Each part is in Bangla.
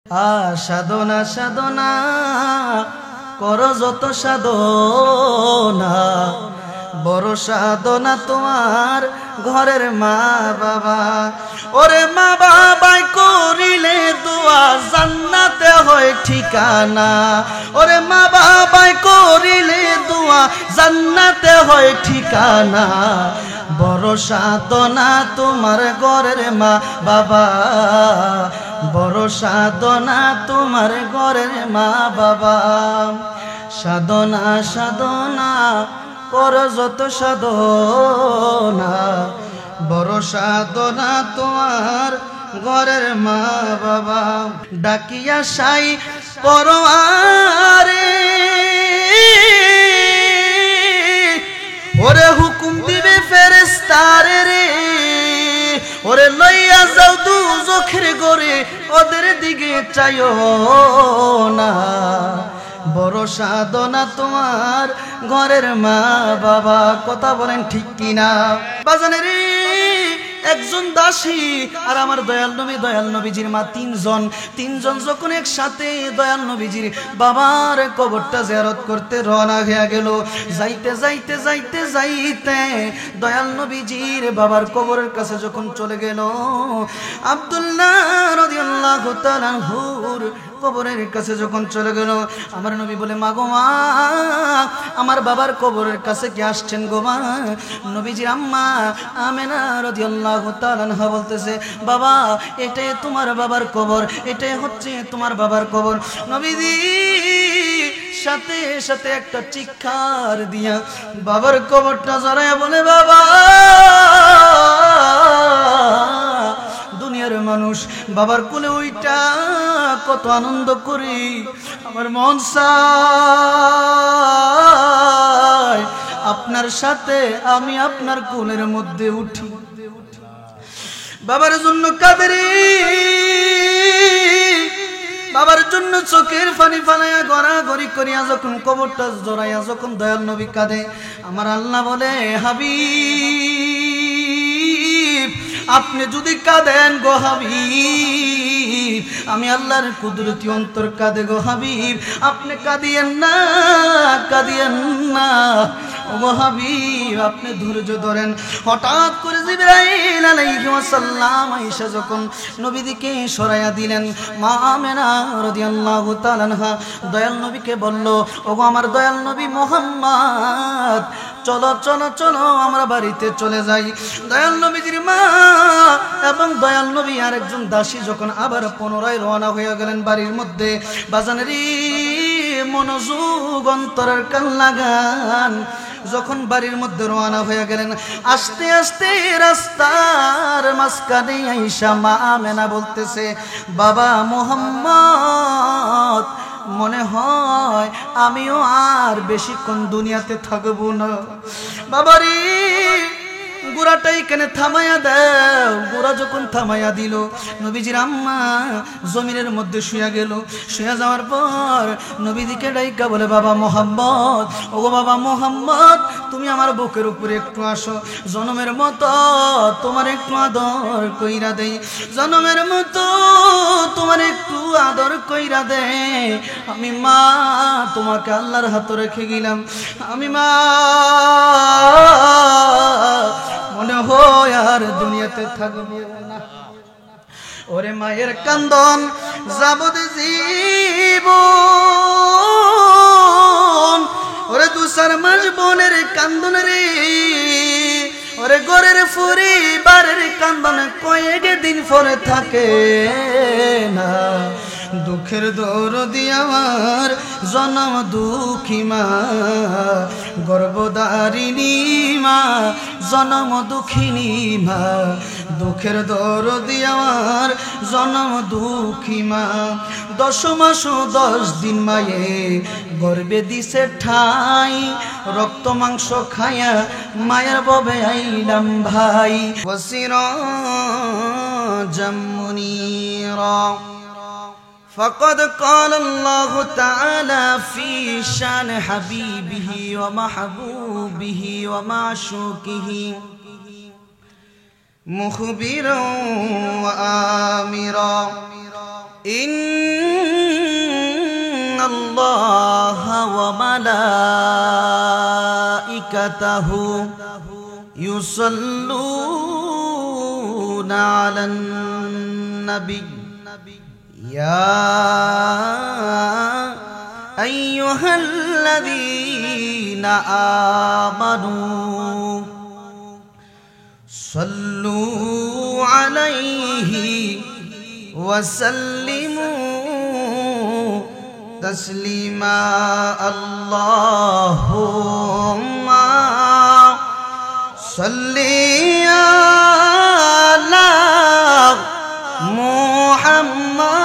সাধনা সাধনা কর যত সাধনা, বড় সাধনা তোমার ঘরের মা বাবা। ওরে মা বাবাই করিলে দোয়া জান্নাতে হয় ঠিকানা। ওরে মা বাবাই করিলে দোয়া জান্নাতে হয় ঠিকানা। বড় সাধনা তোমার ঘরের মা বাবা, বড় সাধনা তোমার ঘরের মা বাবা। সাধনা সাধনা কর যত সাধনা, বড় সাধনা তোমার ঘরের মা বাবা। ডাকিয়া সাই পরোয়ারে, ওরে হুকুম দিবে ফেরেশতারে রে, ওরে লইয়া যাও দুজখের ঘরে, ওদের দিকে চাইও না। বড় সাধনা তোমার ঘরের মা বাবা। কথা বলেন ঠিক কিনা বাজানের? একজন দাসী আর আমার দয়াল নবী, দয়াল নবীজির মা তিনজন যখন একসাথে দয়াল নবীজির বাবার কবরটা জিয়ারত করতে রওনা হয়ে গেল। যাইতে যাইতে যাইতে যাইতে দয়াল নবীজির বাবার কবরের কাছে যখন চলে গেল, আব্দুল্লাহ রাদিয়াল্লাহু তাআলা আনহুর কবরের কাছে যখন চলে গেল, আমার নবী বলে, মা গো মা, আমার বাবার কবরের কাছে কি আসছেন গো মা? নবীজির আম্মা আমেনা রাদিয়াল্লাহু তাআলা আনহা বলতেছে, বাবা এটাই তোমার বাবার কবর, এটাই হচ্ছে তোমার বাবার কবর। নবীজি সাথে সাথে একটা চিৎকার দিয়া বাবার কবরটা জড়াইয়া বলে, বাবা, দুনিয়ার মানুষ বাবার কোলে ওইটা কত আনন্দ করি, আমার মন চায় আপনার সাথে আমি আপনার কোলের মধ্যে উঠি। বাবার জন্য কাঁদে, বাবার জন্য চোখের পানি ফালাইয়া গড়াগড়ি করিয়া যখন কবরটা জড়াইয়া যখন দয়াল নবী কাঁদে, আমার আল্লাহ বলে, হাবিব আপনি যদি কাঁদেন গো হাবিব, আমি আল্লাহর কুদরতি অন্তর কাঁদে গো হাবিব, আপনি কাঁদিয়েন না, কাঁদিয়েন না ও হাবিব, আপনি ধৈর্য ধরেন। হঠাৎ করে জিবরাইল আলাইহিস সালাম আয়েশা যখন নবীদিকে সরাইয়া দিলেন, মা আমেনা রাদিয়াল্লাহু তাআলা আনহা দয়াল নবীকে বলল, ওগো আমার দয়াল নবী মুহাম্মদ, চলো চলো চলো আমরা বাড়িতে চলে যাই। দয়াল নবীজির মা এবং দয়াল নবী আর একজন দাসী যখন আবার পুনরায় রওনা হয়ে গেলেন বাড়ির মধ্যে, বাজানেরই মনোযোগ অন্তরের কান লাগান, যখন বাড়ির মধ্যে রওনা হয়ে গেলেন, আস্তে আস্তে রাস্তার মাঝখানে আয়েশা মা আমেনা বলতেছে, বাবা মুহাম্মদ, মনে হয় আমিও আর বেশিক্ষণ দুনিয়াতে থাকবো না। বাবারি গুড়াটা এখানে থামাইয়া দাও। গুড়া যখন থামাইয়া দিল, নবীজির আম্মা জমিনের মধ্যে শুয়া গেল। শুয়া যাওয়ার পর নবীজিকে ডাইকা বলে, বাবা মুহাম্মদ, ওগো বাবা মুহাম্মদ, তুমি আমার বুকের উপরে একটু আসো, জনমের মতো তোমার একটু আদর কইরা দেই, জনমের মতো তোমার একটু আদর কইরা দে। আমি মা তোমাকে আল্লাহর হাতে রেখে গেলাম, আমি মা মনে হয় আর দুনিয়াতে থাকবো না। ওরে মায়ের কান্দন যাবদ জীবন, ওরে 2-4 মাস বোনের কান্দন রে, ওরে ঘরের পরিবারের কান্দন কয়েক দিন পরে থাকে না। দুঃখের দরদি আমার জনম দুঃখী মা, গর্ভধারিণী মা, জনম দুঃখিনী মা, দুঃখের দরদি আমার জনম দুঃখী মা। 10 মাস 10 দিন মায়ে গর্বে দিছে ঠাই, রক্ত মাংস খায়া মায়ের ববে আইলাম ভাই। وسراجا منيرا فقد قال الله تعالى في شان حبيبه ومحبوبه ومعشوقه مخبرا وآمرا إن ইন্নাল্লাহা ওয়া মালাইকাতাহু ইউসাল্লুনা আলান নবী ইয়া আইয়ুহাল্লাযীনা আমানু সাল্লু আলাইহি ওয়া সাল্লিমু তাসলিমা আল্লাহুম্মা সাল্লি আলা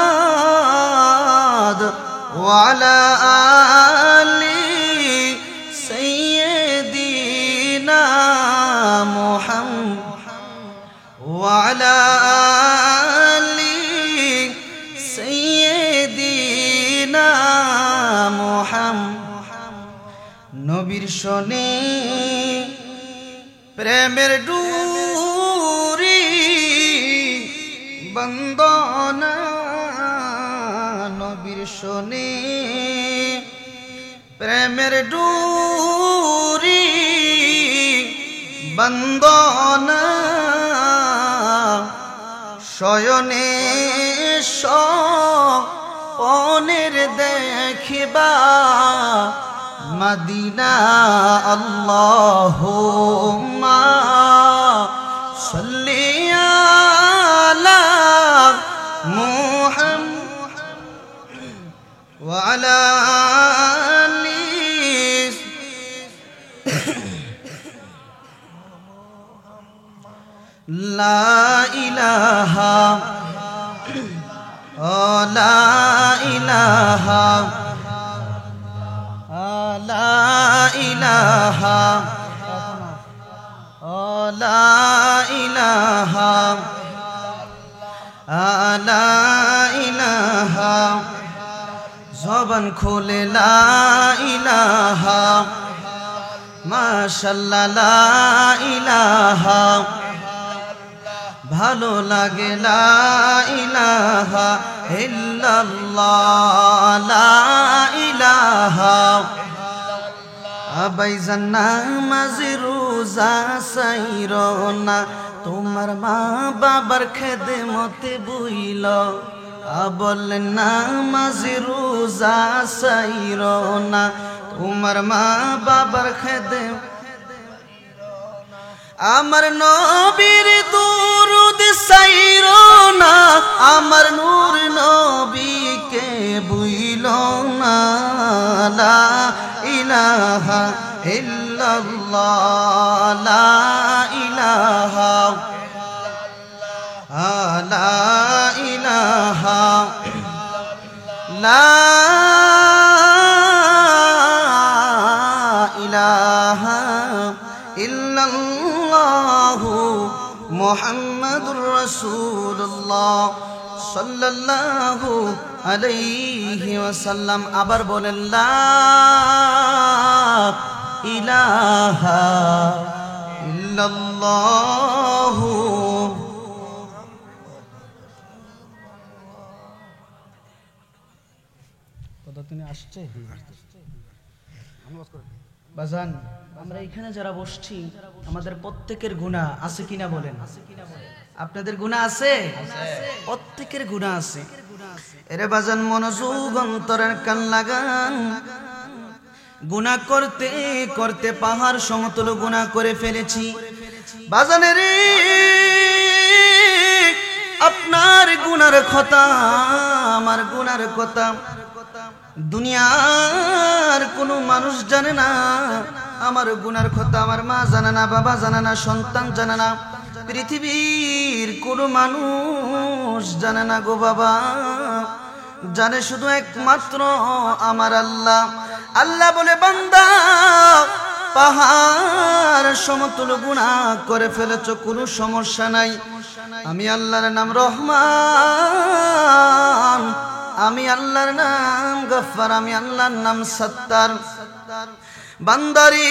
মুহাম্মাদ ওয়া আলা আলি সাইয়্যিদিনা মুহাম্মাদ ওয়া আলা আলি সাইয়্যিদিনা মুহাম্মাদ নবীর শনে প্রেমের ডুরি বন্দনা নবীর শনে প্রেমের ডুরি বন্দনা শয়নে স্বপনের দেখিবা মদিনা আল্লাহুম্মা সাল্লি আলা মুহাম্মাদ ওয়া আলা আলি লা ইলাহা লা ইলাহা লা ইলাহা লা ইলাহা লা ইলাহা জবান খুলে লা ইলাহা মাশাআল্লাহ লা ইলাহা ভালো লাগে লা ইলাহা ইল্লাল্লাহ লা ইলাহা আবাইজান নামাজ রোজা সাইরনা তোমার মা বাবার খেদমতে বুইল বল নামাজ রোজা সাইরনা তোমার মা বাবার খেদম আমার নবীর দুরূদ সাইরনা আমার নূর নবীকে বুইল না লা ইলাহা ইল্লাল্লাহ লা ইলাহা লা ইলাহা লা ইলাহা ইল্লাল্লাহু মুহাম্মাদুর রাসূলুল্লাহ সাল্লাল্লাহু আলাইহি ওয়াসাল্লাম আবার বলেন লা ইলাহা ইল্লাল্লাহু কতদিন আসছে বাজান আমরা এখানে যারা বসছি আমাদের প্রত্যেকের গুনাহ আছে কিনা বলেন আপনাদের গুনাহ আছে প্রত্যেকের গুনাহ আছে এরে বাজান মনোযোগ অন্তরের কান লাগান গুনাহ করতে করতে পাহাড় সমতুল গুনাহ করে ফেলেছি বাজানের আপনার গুনার কথা আমার গুনার কথা দুনিয়ার কোনো মানুষ জানে না আমার গুনার কথা আমার মা জানে না বাবা জানে না সন্তান জানে না পৃথিবীর কোনো মানুষ জানে না গো বাবা জানে শুধু একমাত্র আমার আল্লাহ আল্লাহ বলে বান্দা পাহাড় সমতুল গুনাহ করে ফেলেছো কোনো সমস্যা নাই আমি আল্লাহর নাম রহমান আমি আল্লাহর নাম গফফার আমি আল্লাহর নাম সত্তার বান্দারি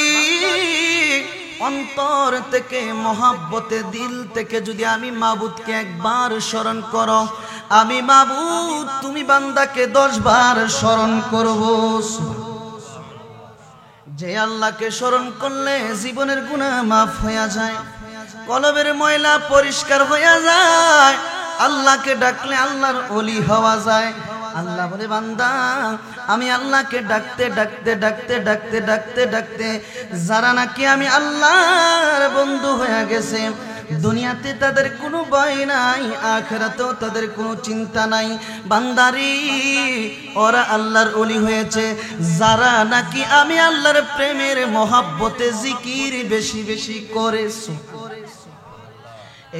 অন্তর থেকে মহব্বতে দিল থেকে যদি আমি মাবুদকে একবার স্মরণ করো আমি মাবুদ তুমি বান্দাকে 10 বার স্মরণ করব। যে আল্লাহকে স্মরণ করলে জীবনের গুনাহ মাফ হয়ে যায়, কলবের ময়লা পরিষ্কার হয়ে যায়, আল্লাহকে ডাকলে আল্লাহর ওলি হওয়া যায়। আল্লাহ বলে বান্দা আমি আল্লাহকে ডাকতে ডাকতে ডাকতে ডাকতে ডাকতে ডাকতে যারা নাকি আমি আল্লাহর বন্ধু হয়ে গেছে, দুনিয়াতে তাদের কোনো ভয় নাই, আখিরাতেও তাদের কোনো চিন্তা নাই। বান্দারি ওরা আল্লাহর ওলি হয়েছে যারা নাকি আমি আল্লাহর প্রেমের মহব্বতে জিকির বেশি বেশি করেছে।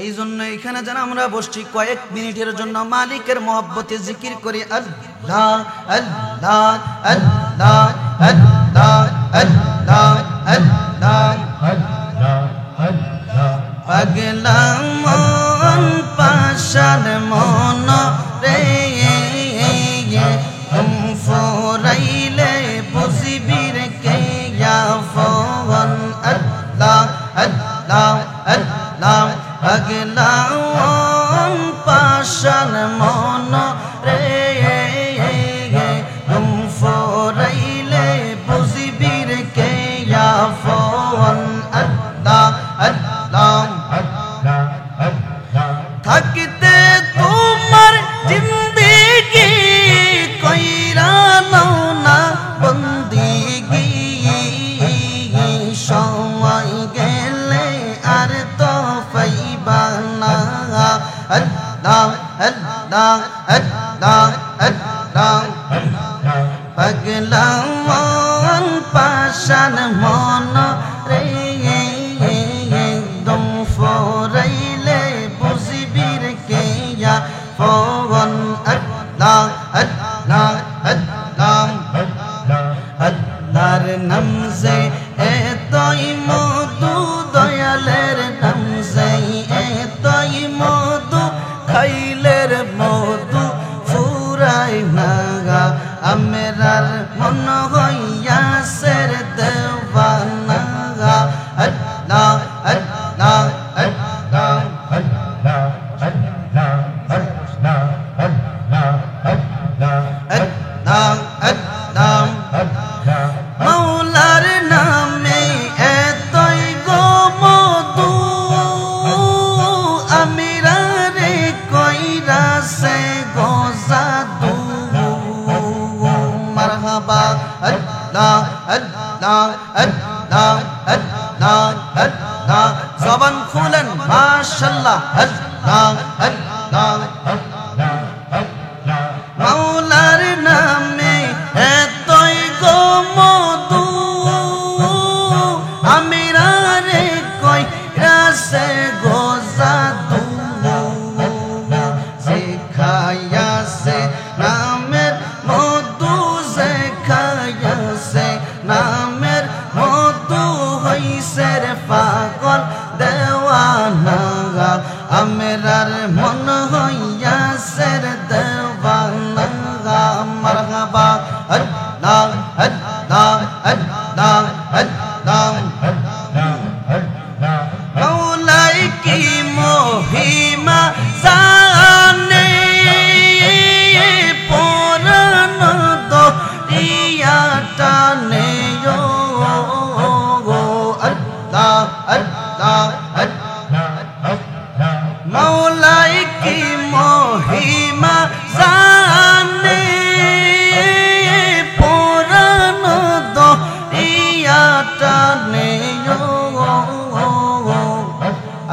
এই জন্য এখানে যেন আমরা বসছি কয়েক মিনিটের জন্য মালিকের মহব্বতে জিকির করি আল্লাহ আল্লাহ আল্লাহ আল্লাহ আল্লাহ আল্লাহ পাগলা মন পাশান মন রে ফরাইলে বুঝিবির কে ফন আল্লাহ আল্লাহ আল্লাহ পাগলা মন পাশান মন রে ফরাইলে বুঝিবির কে ফন আল্লাহ আল্লাহ থাকিতে তোমার জিন্দেগি কইরা নাও না বন্দিগি, সময় গেলে আর তো পাইবা না। আল্লাহ আল্লাহ আল্লাহ আল্লাহ পাগলা মন পাশান মন রে ফরাইলে বুঝিবির কে ফন আল্লাহ আল্লাহ আল্লাহ আল্লাহর নাম যে এতই মধু, দয়ালের নাম যে এতই মধু, খাইলের মধু ফুরাই না। আমেরার মন হইয়াছে দেওয়ানা। আল্লাহ আল্লাহ আল্লাহ মৌলার নামে এতই গো মধু, আমিরা রে কইরাছে গো জাদু। মারহাবা আল্লাহ আল্লাহ আল্লাহ আল্লাহ আল্লাহ জবান খুলেন মাশাআল্লাহ আল্লাহ আল্লাহ মৌলার নামে এতই গো মধু, আমিরা রে কইরাছে গো জাদু। শিখাইয়াছে নামের মধু, শিখাইয়াছে নামের মধু, হইছে রে পাগল দেওয়ানা। আমেরার মন হইয়াছে রে দেওয়ানা। মারহাবা আল্লাহ আল্লাহ আল্লাহ আল্লাহ মৌলাই কি মহিমা জানে, পরাণ দরিয়া টানে আল্লাহ আল্লাহ মৌলাই কি মহিমা জানে, পরাণ দরিয়া টানে।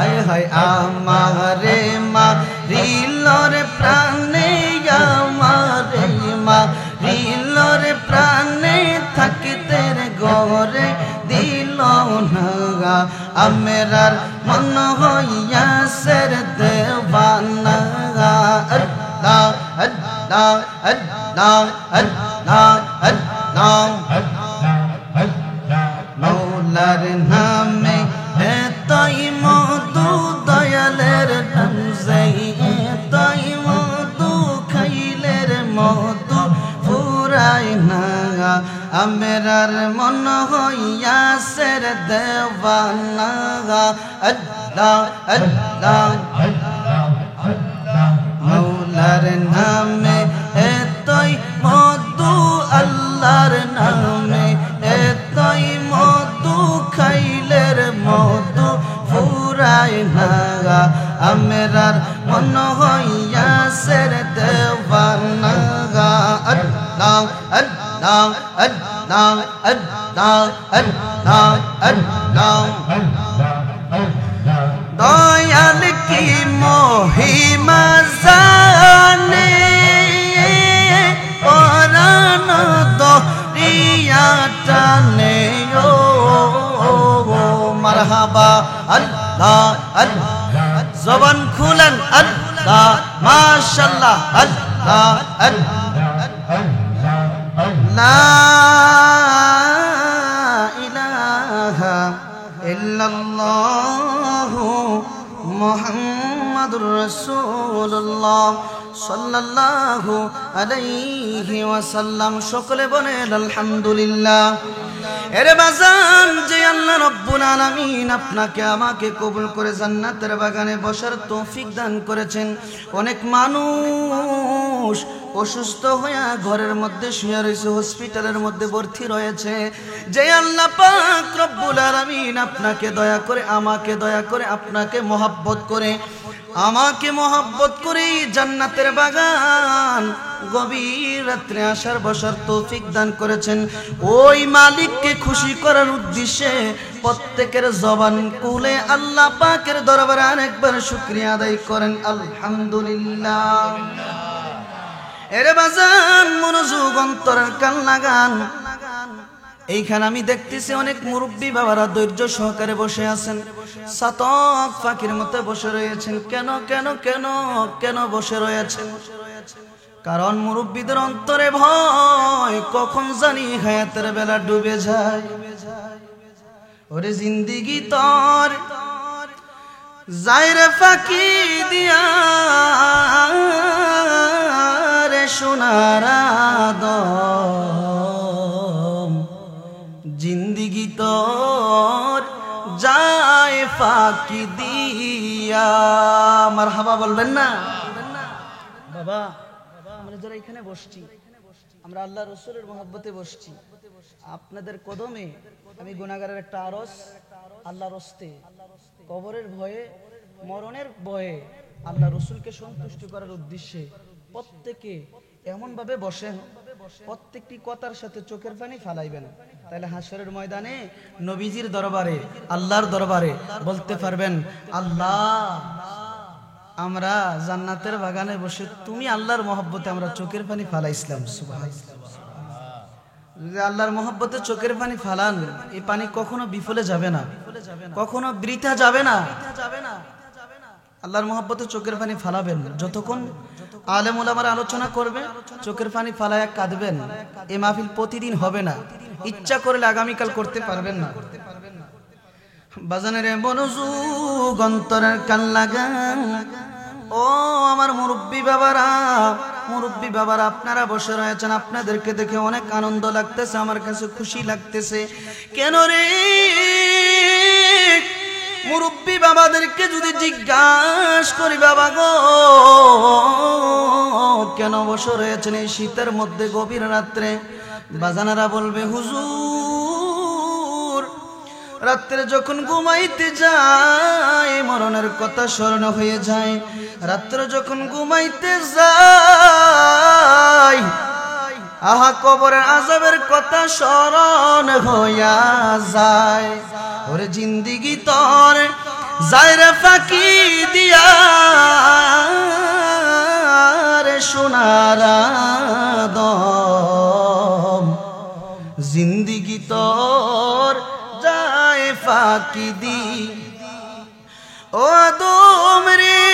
আয় হায় আমারে মারিলর প্রাণে, আমারে মারিলর প্রাণে, থাকিতে ঘরে দিল না। আমেরার মন হইয়াছে দেওয়ানা। আল্লাহ আল্লাহ আল্লাহ আল্লাহ আল্লাহ মৌলার নামে এতই মধু, দয়ালের নাম যে এতই মধু, খাইলের মধু ফুরাই না। আমেরার মন হইয়াছে দেওয়ানা। আল্লাহ আল্লাহ মৌলা আল্লাহর নামে এতই মধু আল্লাহর নামে এতই মধু খাইলের মধু ফুরায় না আমরার মন হইয়াছে রে দেওয়ানা আল্লাহ আল্লাহ আল্লাহ আল্লাহ আল্লাহ আল্লাহ দয়াল কি মহিমা জানে পরাণ দরিয়া টানে ও মারহাবা আল্লাহ আল্লাহ জবান খুলেন আল্লাহ মাশাআল্লাহ আল্লাহ লা ইলাহা ইল্লাল্লাহু মুহাম্মাদুর রাসূলুল্লাহ সাল্লাল্লাহু আলাইহি ওয়াসাল্লাম। সকলে বলেন আলহামদুলিল্লাহ। এরে বাজান, যে আল্লাহ রব্বুল আলামিন আপনাকে আমাকে কবুল করে জান্নাতের বাগানে বসার তৌফিক দান করেছেন। অনেক মানুষ অসুস্থ হয়ে ঘরের মধ্যে শুয়ে রয়েছে, হসপিটালের মধ্যে ভর্তি রয়েছে। যে আল্লাহ পাক রব্বুল আলামিন আপনাকে দয়া করে, আমাকে দয়া করে, আপনাকে মহব্বত করে, আমাকে মহব্বত করে জান্নাতের বাগান গভীর রাত্রে আসার বসার তৌফিক দান করেছেন, ওই মালিককে খুশি করার উদ্দেশ্যে প্রত্যেকের জবান খুলে আল্লাহ পাকের দরবারে আরেকবার শুকরিয়া আদায় করেন আলহামদুলিল্লাহ। এরে বাজান, মনোযোগ অন্তরের কান লাগান। এইখানে আমি দেখতেছি অনেক মুরব্বী বাবারা ধৈর্য সহকারে বসে আছেন, সাতক ফাঁকির মতো বসে রয়েছেন। কেন কেন কেন কেন বসে রয়েছেন? কারণ মুরব্বীদের অন্তরে ভয়, কখন জানি হায়াতের বেলা ডুবে যায়। ওরে জিন্দিগি তোর যাইরে ফাঁকি দিয়া রে সোনার আদম, জিন্দিগি তোর যায় ফাঁকি দিয়া। মারহাবা বলবেন না বাবা? আমরা যারা এখানে বসছি, আমরা আল্লাহ রসুলের মহব্বতে বসছি। আপনাদের কদমে আমি গুনাহগারের একটা আরজ, আল্লাহ রস্তে, কবরের ভয়ে, মরণের ভয়ে আল্লাহ রসুলকে সন্তুষ্ট করার উদ্দেশ্যে প্রত্যেকে এমন ভাবে বসেন, প্রত্যেকটি কথার সাথে চোখের পানি ফালাইবেন। তাহলে হাসরের ময়দানে নবীজির দরবারে, আল্লাহর দরবারে বলতে পারবেন, আল্লাহ আমরা জান্নাতের বাগানে বসে তুমি আল্লাহর মহব্বতে আমরা চোখের পানি ফালাইছিলাম। সুবহানাল্লাহ। যদি আল্লাহর মহব্বতে চোখের পানি ফালান, এই পানি কখনো বিফলে যাবে না, কখনো বৃথা যাবে না। আল্লাহর মহব্বতে চোখের পানি ফালাবেন। যতক্ষণ আলেম ওলামারা আলোচনা করবে, চোখের পানি ফালায়া কাঁদবেন। এই মাহফিল প্রতিদিন হবে না, ইচ্ছা করলে আগামীকাল করতে পারবেন না। বাজানের মনোযোগ অন্তরের কান লাগান। ও আমার মুরব্বী বাবারা, মুরব্বী বাবারা আপনারা বসে রয়েছেন, আপনাদেরকে দেখে অনেক আনন্দ লাগতেছে, আমার কাছে খুশি লাগতেছে। কেন রে? মুরব্বী বাবাদেরকে যদি জিজ্ঞাসা করি, বাবা গো কেন বসে রয়েছেন এই শীতের মধ্যে গভীর রাত্রে, বাজানারা বলবে, হুজুর রাত্রে যখন ঘুমাইতে যায় মরণের কথা স্মরণ হয়ে যায়। রাত্রে যখন ঘুমাইতে যায় আহা কবরের আযাবের কথা স্মরণ হইয়া যায়। ওরে জিন্দিগি তোর যায়রে ফাঁকি দিয়া রে সোনার আদম, জিন্দিগি তোর যায় ফাঁকি দি। ও আদম রে,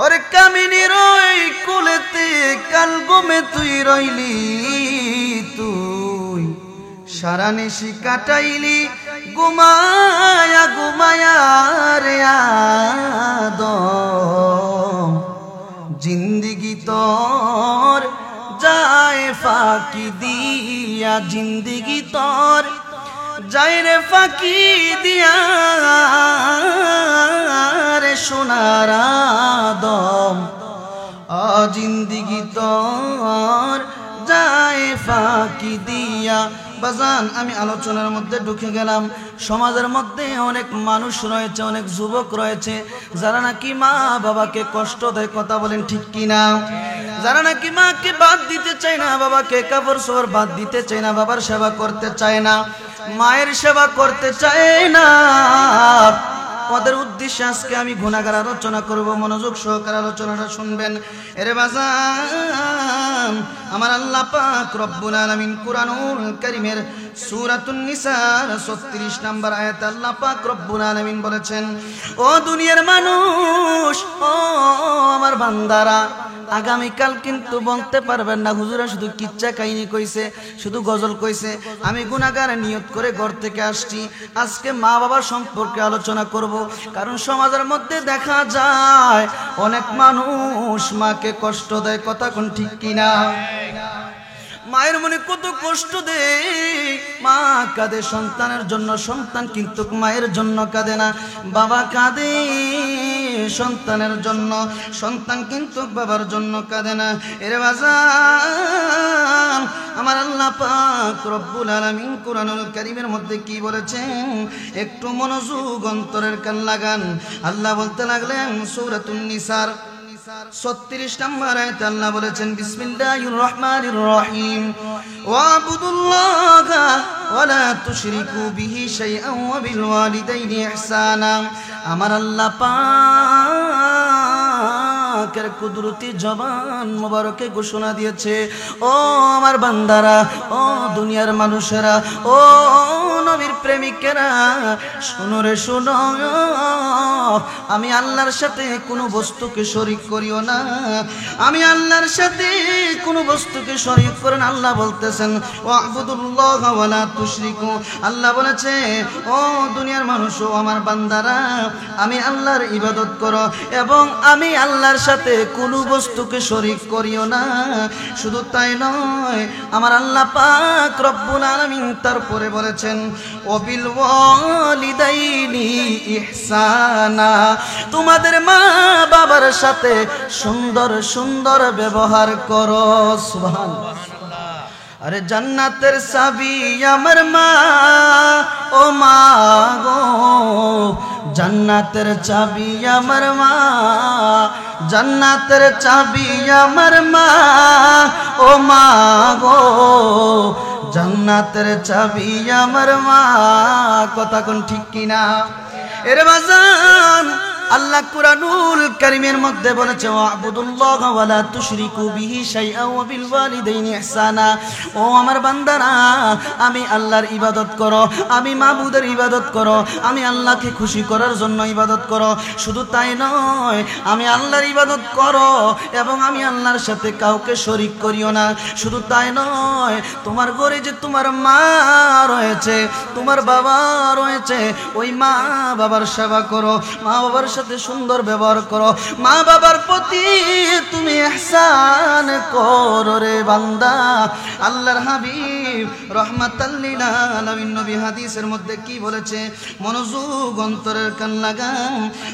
ওরে কামিনীর ওই কুলেতে কাল ঘুমে তুই রইলি, তুই সারা নিশি কাটাইলি ঘুমায়া ঘুমায়া রে আদম, জিন্দিগি তোর যায় ফাঁকি দিয়া, জিন্দিগি তোর যাইরে ফাঁকি দিয়া রে সোনার আদম জিন্দিগি তোর যায় ফাঁকি দিয়া। বাজান, আমি আলোচনার মধ্যে ঢুকে গেলাম। সমাজের মধ্যে অনেক মানুষ রয়েছে, অনেক যুবক রয়েছে যারা নাকি মা বাবাকে কষ্ট দেয়, কথা বলেন ঠিক কিনা? যারা নাকি মাকে বাদ দিতে চায় না, বাবাকে কাপড় চোপড় বাদ দিতে চায় না, বাবার সেবা করতে চায় না, মায়ের সেবা করতে চায় না। ওদের উদ্দেশ্যে আজকে আমি গুনাহগার আলোচনা করব, মনোযোগ সহকারে আলোচনাটা শুনবেন। এরে বাজান, আমার আল্লাহ পাক রব্বুল আলামিন কুরআনুল কারীমের সূরাতুন নিসার 36 নম্বর আয়াতে আল্লাহ পাক রব্বুল আলামিন বলেছেন, ও দুনিয়ার মানুষ, ও আমার বান্দারা, আগামীকাল কিন্তু বলতে পারবেন না হুজুরা শুধু কিচ্ছা কাহিনী কইছে, শুধু গজল কইছে। আমি গুনাহগার নিয়ত করে ঘর থেকে আসছি, আজকে মা বাবার সম্পর্কে আলোচনা করব। কারণ সমাজের মধ্যে দেখা যায় অনেক মানুষ মাকে কষ্ট দেয়, কথা কোন ঠিক কিনা? মায়ের মনে কত কষ্ট দেয়, মা কাঁদে সন্তানের জন্য, সন্তান কিন্তু মায়ের জন্য কাঁদে না। বাবা কাঁদে সন্তানের জন্য, সন্তান কিন্তু বাবার জন্য কাঁদে না। এরে বাজান, আমার আল্লাহ পাক রব্বুল আলামিন কুরআনুল কারীমের মধ্যে কি বলেছেন একটু মনোযোগ অন্তরের কান লাগান। আল্লাহ বলতে লাগলেন সূরাতুন নিসার 36 নম্বর আয়াতে আল্লাহ বলেছেন, বিসমিল্লাহির রহমানির রহিম, ওয়াবুদুল্লাহা ওয়ালা তুশরিকু বিহি শাইআন ওয়া বিল ওয়ালিদাইনি ইহসানা। আমার আল্লাহ পাকের কুদরতি জবান মোবারকে ঘোষণা দিয়েছে, ও আমার বান্দারা, ও দুনিয়ার মানুষেরা, ও নবীর প্রেমিকেরা, শুনো রে শুনো, আমি আল্লাহর সাথে কোনো বস্তুকে শরীক করিও না। আমি আল্লাহর সাথে কোনো বস্তুকে শরীক করেন। আল্লাহ বলতেছেন ওয়াবুদুল্লাহা ওয়ালা তুশরিকু। আল্লাহ বলেছে, ও দুনিয়ার মানুষ, ও আমার বান্দারা, আমি আল্লাহর ইবাদত করো এবং আমি আল্লাহর সাথে কোনো বস্তুকে শরীক করিও না। শুধু তাই নয়, আমার আল্লাহ পাক রব্বুল আলামিন তারপরে বলেছেন ওয়াবিল ওয়ালিদাইনি ইহসানা। তোমাদের মা বাবার সাথে সুন্দর সুন্দর ব্যবহার করো। সুবহানাল্লাহ। আরে জান্নাতের চাবি আমার মা, ও মা গো, জান্নাতের চাবি আমার মা, জান্নাতের চাবি আমার মা, ও মা গো, জান্নাতের চাবি আমার মা, কথা কোন ঠিক কিনা? এর বাজান, আল্লাহ কুরআনুল কারীমের মধ্যে বলেছে ওয়াবুদুল্লাহা ওয়ালা তুশরিকু বিহি শাইআন ওয়া বিল ওয়ালিদাইনি ইহসানা। ও আমার বান্দারা, আমি আল্লাহর ইবাদত করো, আমি মাবুদের ইবাদত করো, আমি আল্লাহকে খুশি করার জন্য ইবাদত করো। শুধু তাই নয়, আমি আল্লাহর ইবাদত করো এবং আমি আল্লাহর সাথে কাউকে শরীক করিও না। শুধু তাই নয়, তোমার ঘরে যে তোমার মা রয়েছে, তোমার বাবা রয়েছে, ওই মা বাবার সেবা করো, মা বাবার সাথে সুন্দর ব্যবহার করো, মা বাবার প্রতি তুমি ইহসান করো রে বান্দা। আল্লাহর হাবিব রাহমাতাল লিল আলামিন নবী হাদিসের মধ্যে কি বলেছে, মনোযোগ অন্তরের কান লাগান।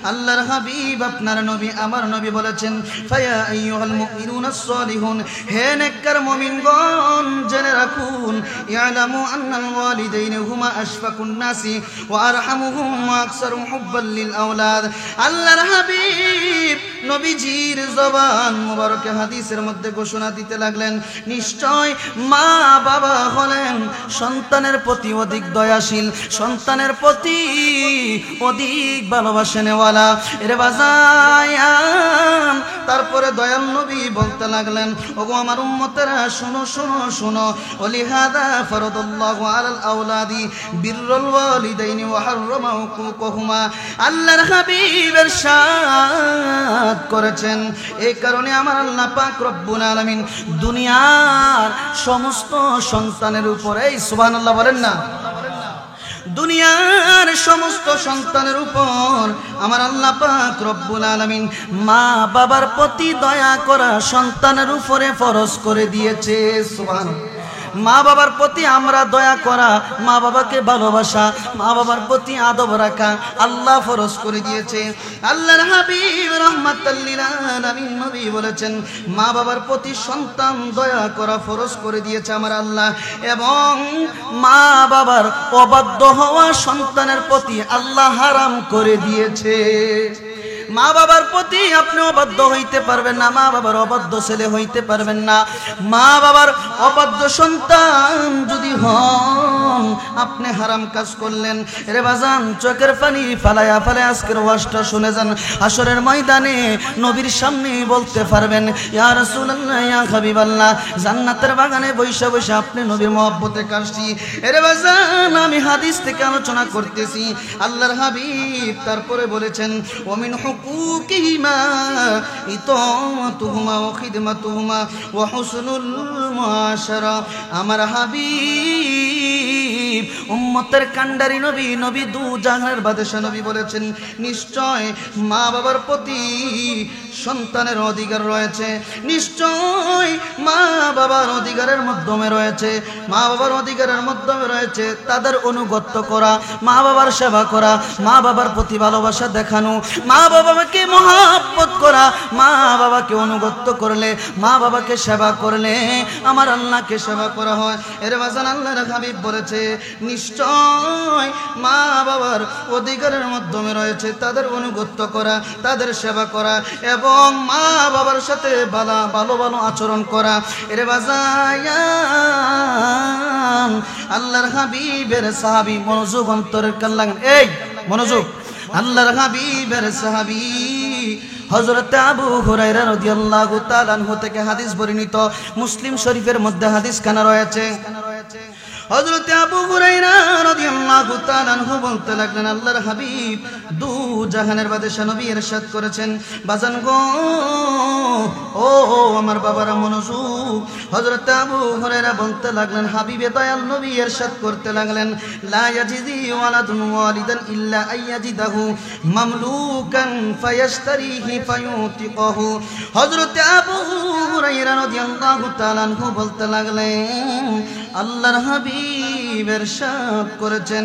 আল্লাহর হাবিব আপনার নবী, আমার নবী বলেছেন, ফায়া আইয়ুহাল মুমিনুনাস সালিহুন, হে নেককার মুমিনগণ, জেনে রাখুন, ইয়ালামু আন্নাল ওয়ালিদাইনি হুমা আশফাকুন নাসি ওয়া আরহামুহুম ওয়া আকসারুহুম হুব্বাল লিল আওলাদ। আল্লাহর হাবিব নবীজির জবান মুবারকে হাদিসের মধ্যে ঘোষণা দিতে লাগলেন, নিশ্চয় মা বাবা হলেন সন্তানের প্রতি অধিক দয়াশীল, সন্তানের প্রতি অধিক ভালোবাসেনেওয়ালা। এর বাজায়ান, তারপরে দয়াল নবী বলতে লাগলেন, ওগো আমার উম্মতেরা, শুনো শুনো শুনো, ওলিহাদা ফরদাল্লাহু আলাল আওলাদি বিররুল ওয়ালিদাইনি ওয়া হাররামা হুকুকুহুমা। আল্লাহর হাবিব ইরশাদ করেছেন, এই কারণে আমার আল্লাহ পাক রব্বুল আলামিন দুনিয়ার সমস্ত সন্তানের উপরে, সুবহানাল্লাহ বলেন না, দুনিয়ার সমস্ত সন্তানের উপর আমার আল্লাহ পাক রব্বুল আলামিন মা বাবার প্রতি দয়া করা সন্তানের উপরে ফরজ করে দিয়েছে। সুবহানাল্লাহ। মা বাবার প্রতি আমরা দয়া করা, মা বাবাকে ভালোবাসা, মা বাবার প্রতি আদব রাখা আল্লাহ ফরজ করে দিয়েছে। আল্লাহর হাবিব রাহমাতাল লিল আলামিন নবী বলেছেন, মা বাবার প্রতি সন্তান দয়া করা ফরজ করে দিয়েছে আমার আল্লাহ, এবং মা বাবার অবাধ্য হওয়া সন্তানের প্রতি আল্লাহ হারাম করে দিয়েছে। মা বাবার প্রতি আপনি অবাধ্য হইতে পারবেন না, মা বাবার অবাধ্য ছেলে হইতে পারবেন না। মা বাবার অবাধ্য সন্তান যদি হন, আপনি হারাম কাজ করলেন। রে বাজান, চোখের পানি ফালায়া ফালায়া আজকের ওয়াজটা শুনে যান। হাসরের ময়দানে নবীর সামনে বলতে পারবেন, ইয়া রাসূলুল্লাহ, ইয়া হাবিবাল্লাহ, জান্নাতের বাগানে বৈশা বৈশা আপনি নবীর মহব্বতে কাশছি। রে বাজান, আমি হাদিস থেকে আলোচনা করতেছি। আল্লাহর হাবিব তারপরে বলেছেন, ওমিন হুকুকিহিমা ইতাআতুহুমা ওয়া খিদমাতুহুমা ওয়া হুসনুল মুআশারা। আমার হাবিব উম্মতের কান্ডারি নবী, নবী দু জাহানের বাদশা নবী বলেছেন, নিশ্চয় মা বাবার প্রতি সন্তানের অধিকার রয়েছে, নিশ্চয় মা বাবার অধিকারের মাধ্যমে রয়েছে, মা বাবার অধিকারের মাধ্যমে রয়েছে তাদের অনুগত্য করা, মা বাবার সেবা করা, মা বাবার প্রতি ভালোবাসা দেখানো, মা বাবাকে মহব্বত করা। মা বাবাকে অনুগত্য করলে, মা বাবাকে সেবা করলে আমার আল্লাহকে সেবা করা হয়। এর বাজান আল্লাহর হাবিব বলেছে, নিশ্চয় মা বাবার অধিকারের মাধ্যমে রয়েছে তাদের অনুগত্য করা, তাদের সেবা করা এবং মা বাবার সাথে ভালো ভালো আচরণ করা। এর বাজান আল্লাহর হাবিবের সাহাবী, মনোযোগ অন্তরের কান লাগান, এই মনোযোগ। আল্লাহর হাবিবের সাহাবী হযরত আবু হুরায়রা রাদিয়াল্লাহু তাআলা আনহু থেকে হাদিস বর্ণিত, মুসলিম শরীফের মধ্যে হাদিস খানা রয়েছে। হযরত আবু হুরায়রা রাদিয়াল্লাহু তাআলা আনহু বলতে লাগলেন, আল্লাহর হাবিব দু জাহানের বাদশা নবী ইরশাদ করেছেন, বাজান গো, ও আমার বাবারা মনোযোগ। হযরত আবু হুরায়রা বলতে লাগলেন, হাবিবে দয়াল নবী ইরশাদ করতে লাগলেন, লা ইয়াজিদি ওয়ালাদুন ওয়ালিদান ইল্লা আইয়াজিদাহু মামলুকান ফায়াশতারিহি ফায়ুতিকাহু। হযরত আবু হুরায়রা রাদিয়াল্লাহু তাআলা আনহু বলতে লাগলেন, আল্লাহর হাবিব ইরশাদ করেছেন,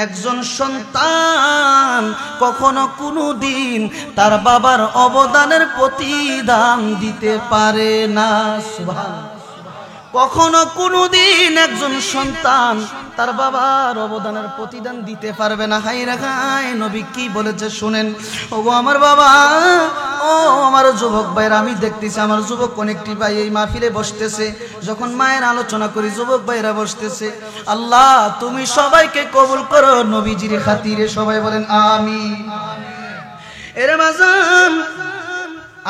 একজন সন্তান কখনো কোনো দিন তার বাবার অবদানের প্রতিদান দিতে পারে না। সুবহানাল্লাহ। কখনো কোনো দিন একজন সন্তান তার বাবার অবদানের প্রতিদান দিতে পারবে না। হাই রাখায় নবী কি বলেছে শুনেন। ও আমার বাবা, ও আমার যুবক ভাইরা, আমি দেখতেছি আমার যুবক অনেকটি ভাই এই মাহফিলে বসতেছে, যখন মায়ের আলোচনা করি যুবক ভাইরা বসতেছে। আল্লাহ তুমি সবাইকে কবুল করো নবীজির খাতিরে, সবাই বলেন আমিন। এর মাঝাম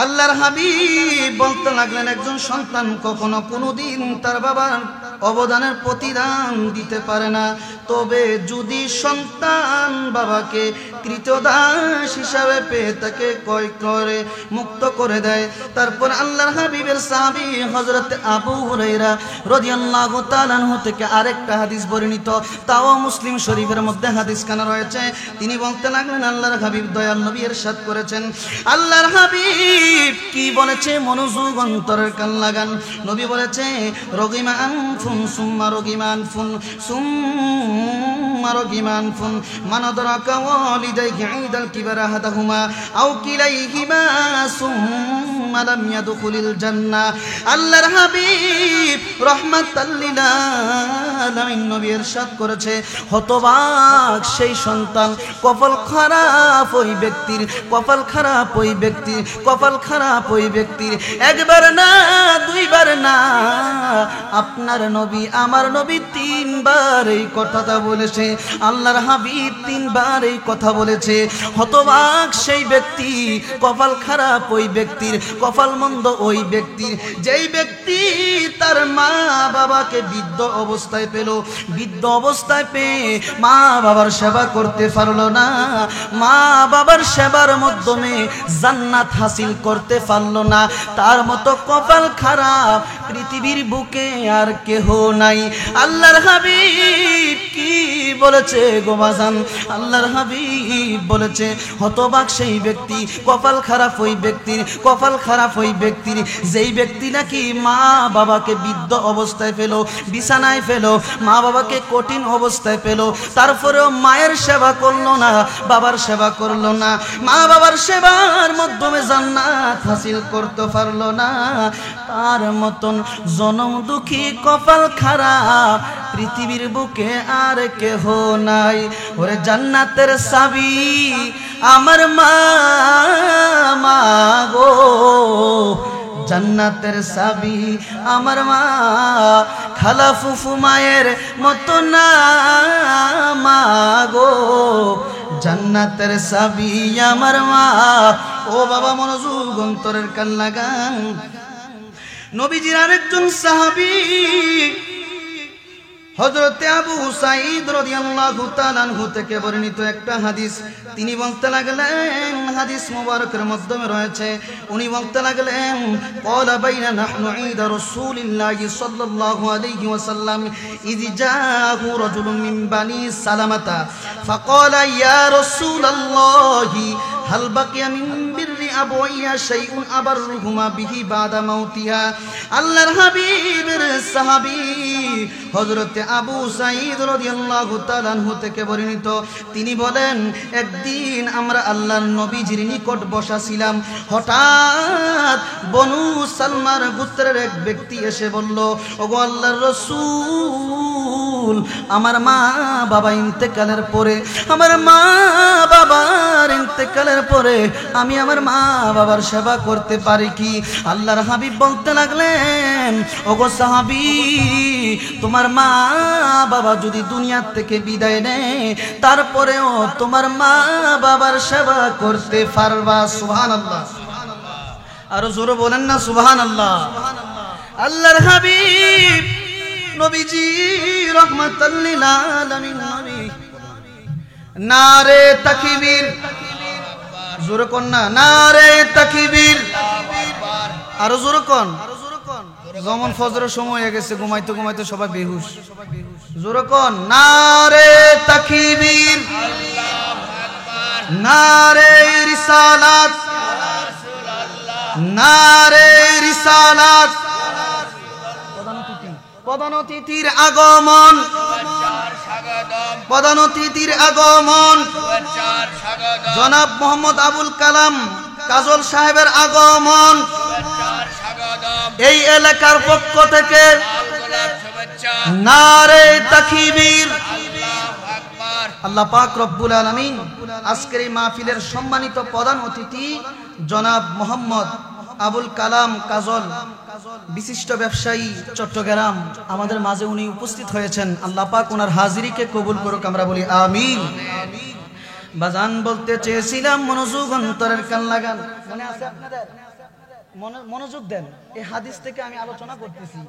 আল্লাহর হাবিব বলতে লাগলেন, একজন সন্তান কখনো কোনোদিন তার বাবার অবদানের প্রতিদান দিতে পারে না, তবে যদি সন্তান বাবাকে কৃতদাস হিসাবে পেয়ে তাকে ক্রয় করে মুক্ত করে দেয়। তারপর আল্লাহর হাবিবের সাহাবী হযরত আবু হুরায়রা রাদিয়াল্লাহু তাআলা আনহু থেকে আরেকটা হাদিস বর্ণিত, তাও মুসলিম শরীফের মধ্যে হাদিস খানা রয়েছে। তিনি বলতে লাগলেন, আল্লাহর হাবিব দয়াল নবী ইরশাদ করেছেন। আল্লাহর হাবিব কি বলেছে, মনোযোগ অন্তরের কান লাগান। নবী বলেছে, রগিমা আনফুন সুম্মা রগিমা আনফুন সুম্মা রগিমা আনফুন মান আদরাকা ওয়ালিদাইহি ঈদাল কিবারা আহাদাহুমা আও কিলাইহিমা সুম্মা লাম ইয়াদখুলিল জান্নাহ। আল্লাহর হাবিব রাহমাতাল লিল আলামিন নবী ইরশাদ করেছে, হতবাক সেই সন্তান, কপাল খারাপ ওই ব্যক্তির, কপাল খারাপ ওই ব্যক্তির, কপাল খারাপ ওই ব্যক্তির। একবার না, দুইবার না, আপনার নবী আমার নবী তিনবার এই কথাটা বলেছে। আল্লাহর হাবিব তিনবার এই কথা বলেছে। হতবাক সেই ব্যক্তি, কপাল খারাপ ওই ব্যক্তির, কপাল মন্দ ওই ব্যক্তির, যেই ব্যক্তি তার মা বাবাকে বৃদ্ধ অবস্থায় পেল, বৃদ্ধ অবস্থায় পেয়ে মা বাবার সেবা করতে পারলো না, মা বাবার সেবার মাধ্যমে জান্নাত হাসিল করতে পারলো না, তার মতো কপাল খারাপ পৃথিবীর বুকে আর কেহ নাই। আল্লাহর হাবিব কি বলেছে গো বাজান? আল্লাহর হাবিব বলেছে, হতবাক সেই ব্যক্তি, কপাল খারাপ ওই ব্যক্তির, কপাল খারাপ ওই ব্যক্তির যেই ব্যক্তি নাকি মা বাবাকে বৃদ্ধ অবস্থায় পেল, বিছানায় পেল, মা বাবাকে কঠিন অবস্থায় পেল, তারপরেও মায়ের সেবা করলো না, বাবার সেবা করলো না, মা বাবার সেবার মাধ্যমে জান্নাত হাসিল করতে পারলো না, তার মতন জনম দুঃখী কপাল খারাপ পৃথিবীর বুকে আর কেহ নাই। ওরে জান্নাতের চাবি আমার মা, মা গো, জান্নাতের চাবি আমার মা, খালা ফুফু মায়ের মতো না মা গো, জান্নাতের চাবি আমার মা। ও বাবা মনোযোগ, অন্তরের কান লাগান। নবীজির আরেকজন সাহাবী হযরতে আবু সাঈদ রাদিয়াল্লাহু তাআলা আনহু থেকে বর্ণিত একটা হাদিস, তিনি বলতে লাগলেন, হাদিস মুবারকের মাধ্যমে রয়েছে, উনি বলতে লাগলেন, ক্বালা বাইনা নাহনু ঈদা রাসূলিল্লাহি সাল্লাল্লাহু আলাইহি ওয়াসাল্লাম ইয জাআহু রাজুলুম মিন বানি সালামাতা ফাকালা ইয়া রাসূলাল্লাহি হাল বাকিয়া মিন বিররি আবওয়াইয়া শাইউন আবাররুহুমা বিহি বাদা মাউতিহা। আল্লাহর হাবিবের সাহাবী হযরতে আবু সাঈদ রাদিয়াল্লাহু তাআলা আনহু থেকে বর্ণিত, তিনি বলেন, একদিন আমরা আল্লাহর নবীজির নিকট বসা ছিলাম, হঠাৎ বনু সালমার গোত্রের এক ব্যক্তি এসে বলল, ওগো আল্লাহর রাসূল, আমার মা বাবা ইন্তেকালের পরে, আমার মা বাবার ইন্তেকালের পরে আমি আমার মা বাবার সেবা করতে পারি কি? আল্লাহর হাবিব বলতে লাগলেন, ওগো সাহাবী, তোমার মা বাবা যদি দুনিয়া থেকে বিদায় নেয়, তারপরেও তোমার মা বাবার সেবা করতে পারবা। সুবহানাল্লাহ, আরো জোরে বলেন না সুবহানাল্লাহ। আল্লাহর হাবিব নবীজি রাহমাতাল লিল আলামিন নবী, নারে তাকবীর, জোরে কোন না, নারে তাকবীর, আরো জোরে কোন। যেমন ফজরের সময় হয়ে গেছে, ঘুমাইতে ঘুমাইতে সবাই বেহুশ, জোরে কোন, নারে তাকবীর, নারে রিসালাত, নারে রিসালাত। প্রধান অতিথির আগমন, প্রধান অতিথির আগমন, জনাব মোহাম্মদ আবুল কালাম কাজল সাহেবের আগমন, এই এলাকার পক্ষ থেকে নারে তাকবীর। আল্লাহ পাক রব্বুল আলামিন আজকের এই মাহফিলের সম্মানিত প্রধান অতিথি জনাব মোহাম্মদ আবুল কালাম কাজল, বিশিষ্ট ব্যবসায়ী চট্টগ্রাম, আমাদের মাঝে উনি উপস্থিত হয়েছেন। আল্লাহ পাক ওনার হাজিরিকে কবুল করুক, আমরা বলি আমিন। বাজান বলতে চেয়েছিলাম, মনোযোগ, অন্তরের কান লাগান। মনে আছে আপনাদের? মনোযোগ দেন, এই হাদিস থেকে আমি আলোচনা করতেছি।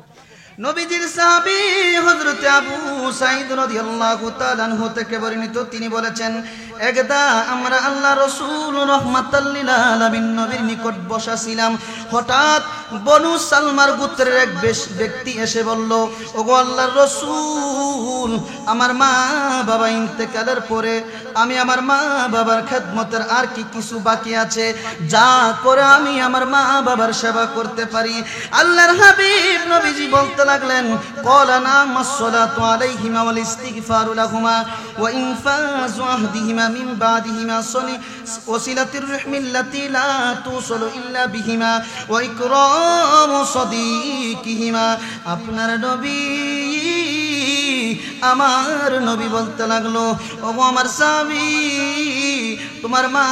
নবীজির সাহাবী হযরতে আবু সাঈদ রাদিয়াল্লাহু তাআলা আনহু থেকে বর্ণিত, তিনি বলেছেন, একদা আমরা আল্লাহ রাসূল রাহমাতাল লিল আলামিন নবীর নিকট বসা ছিলাম, হঠাৎ বনু সালমার গোত্রের এক ব্যক্তি এসে বলল, ওগো আল্লাহর রাসূল, আমার মা বাবা ইন্তেকালের পরে আমি আমার মা বাবার খেদমতের আর কি কিছু বাকি আছে, যা করে আমি আমার মা বাবার সেবা করতে পারি। আল্লাহর হাবিব নবীজি বলতে লাগলেন, ক্বালা নামাস সালাতু আলাইহিমা ওয়াল ইস্তিগফারু লাহুমা ওয়া ইনফাযু আহদিহিমা মিন বাদিহিমা ওয়াসিলাতুর রাহমিল্লাতী লা তুসালু ইল্লা বিহিমা ওয়া ইকরামু সাদীকিহিমা। আপনার নবী, আমার নবী বলতে লাগলো, ওগো আমার স্বামী, তোমার মা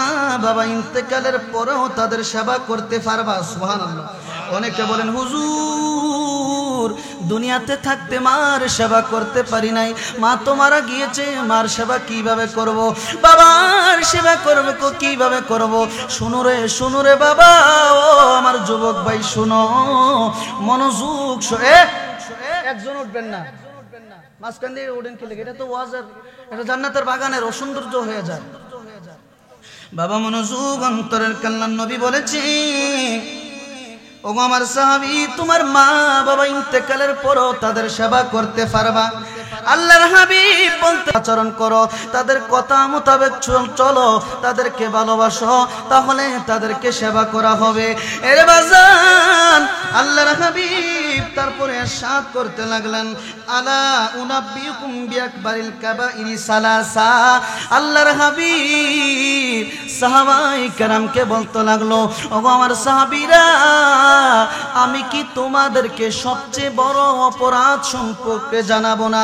বাবা ইন্তেকালের পরেও তাদের সেবা করতে পারবা। সুবহানাল্লাহ। অনেকে বলেন, হুজুর, দুনিয়াতে থাকতে মার সেবা করতে পারি নাই, মা তো মারা গিয়েছে, মার সেবা কিভাবে করব, বাবার সেবা করবে কিভাবে করব? শুনো রে, শুনো রে বাবা, ও আমার যুবক ভাই, শুনো, মনোযোগ। একজন উঠবেন না, মাঝখান দিয়ে ওঠেন কি লেগে? এটা তো ওয়াজের, এটা জান্নাতের বাগানের অসৌন্দর্য হয়ে যায়। বাবা মনোযোগ, অন্তরের কান্নার নবী বলেছে, ওগো আমার সাহাবী, তোমার মা বাবা ইন্তেকালের পরও তাদের সেবা করতে পারবা? আল্লাহর হাবিব বলতে আচরণ করো, তাদের কথা মোতাবেক চলো, তাদেরকে ভালোবাসো, তাহলে তাদেরকে সেবা করা হবে। এরে বাজান, আল্লাহর হাবিব তারপরে ইরশাদ করতে লাগলেন, আলা উনাব্বিউকুম বিআকবারিল কাবাইরি সালাসা। আল্লাহর হাবিব সাহাবায়ে কেরামকে বলতে লাগলো, ওগো আমার সাহাবীরা, আমি কি তোমাদেরকে সবচেয়ে বড় অপরাধ সম্পর্কে জানাবো না?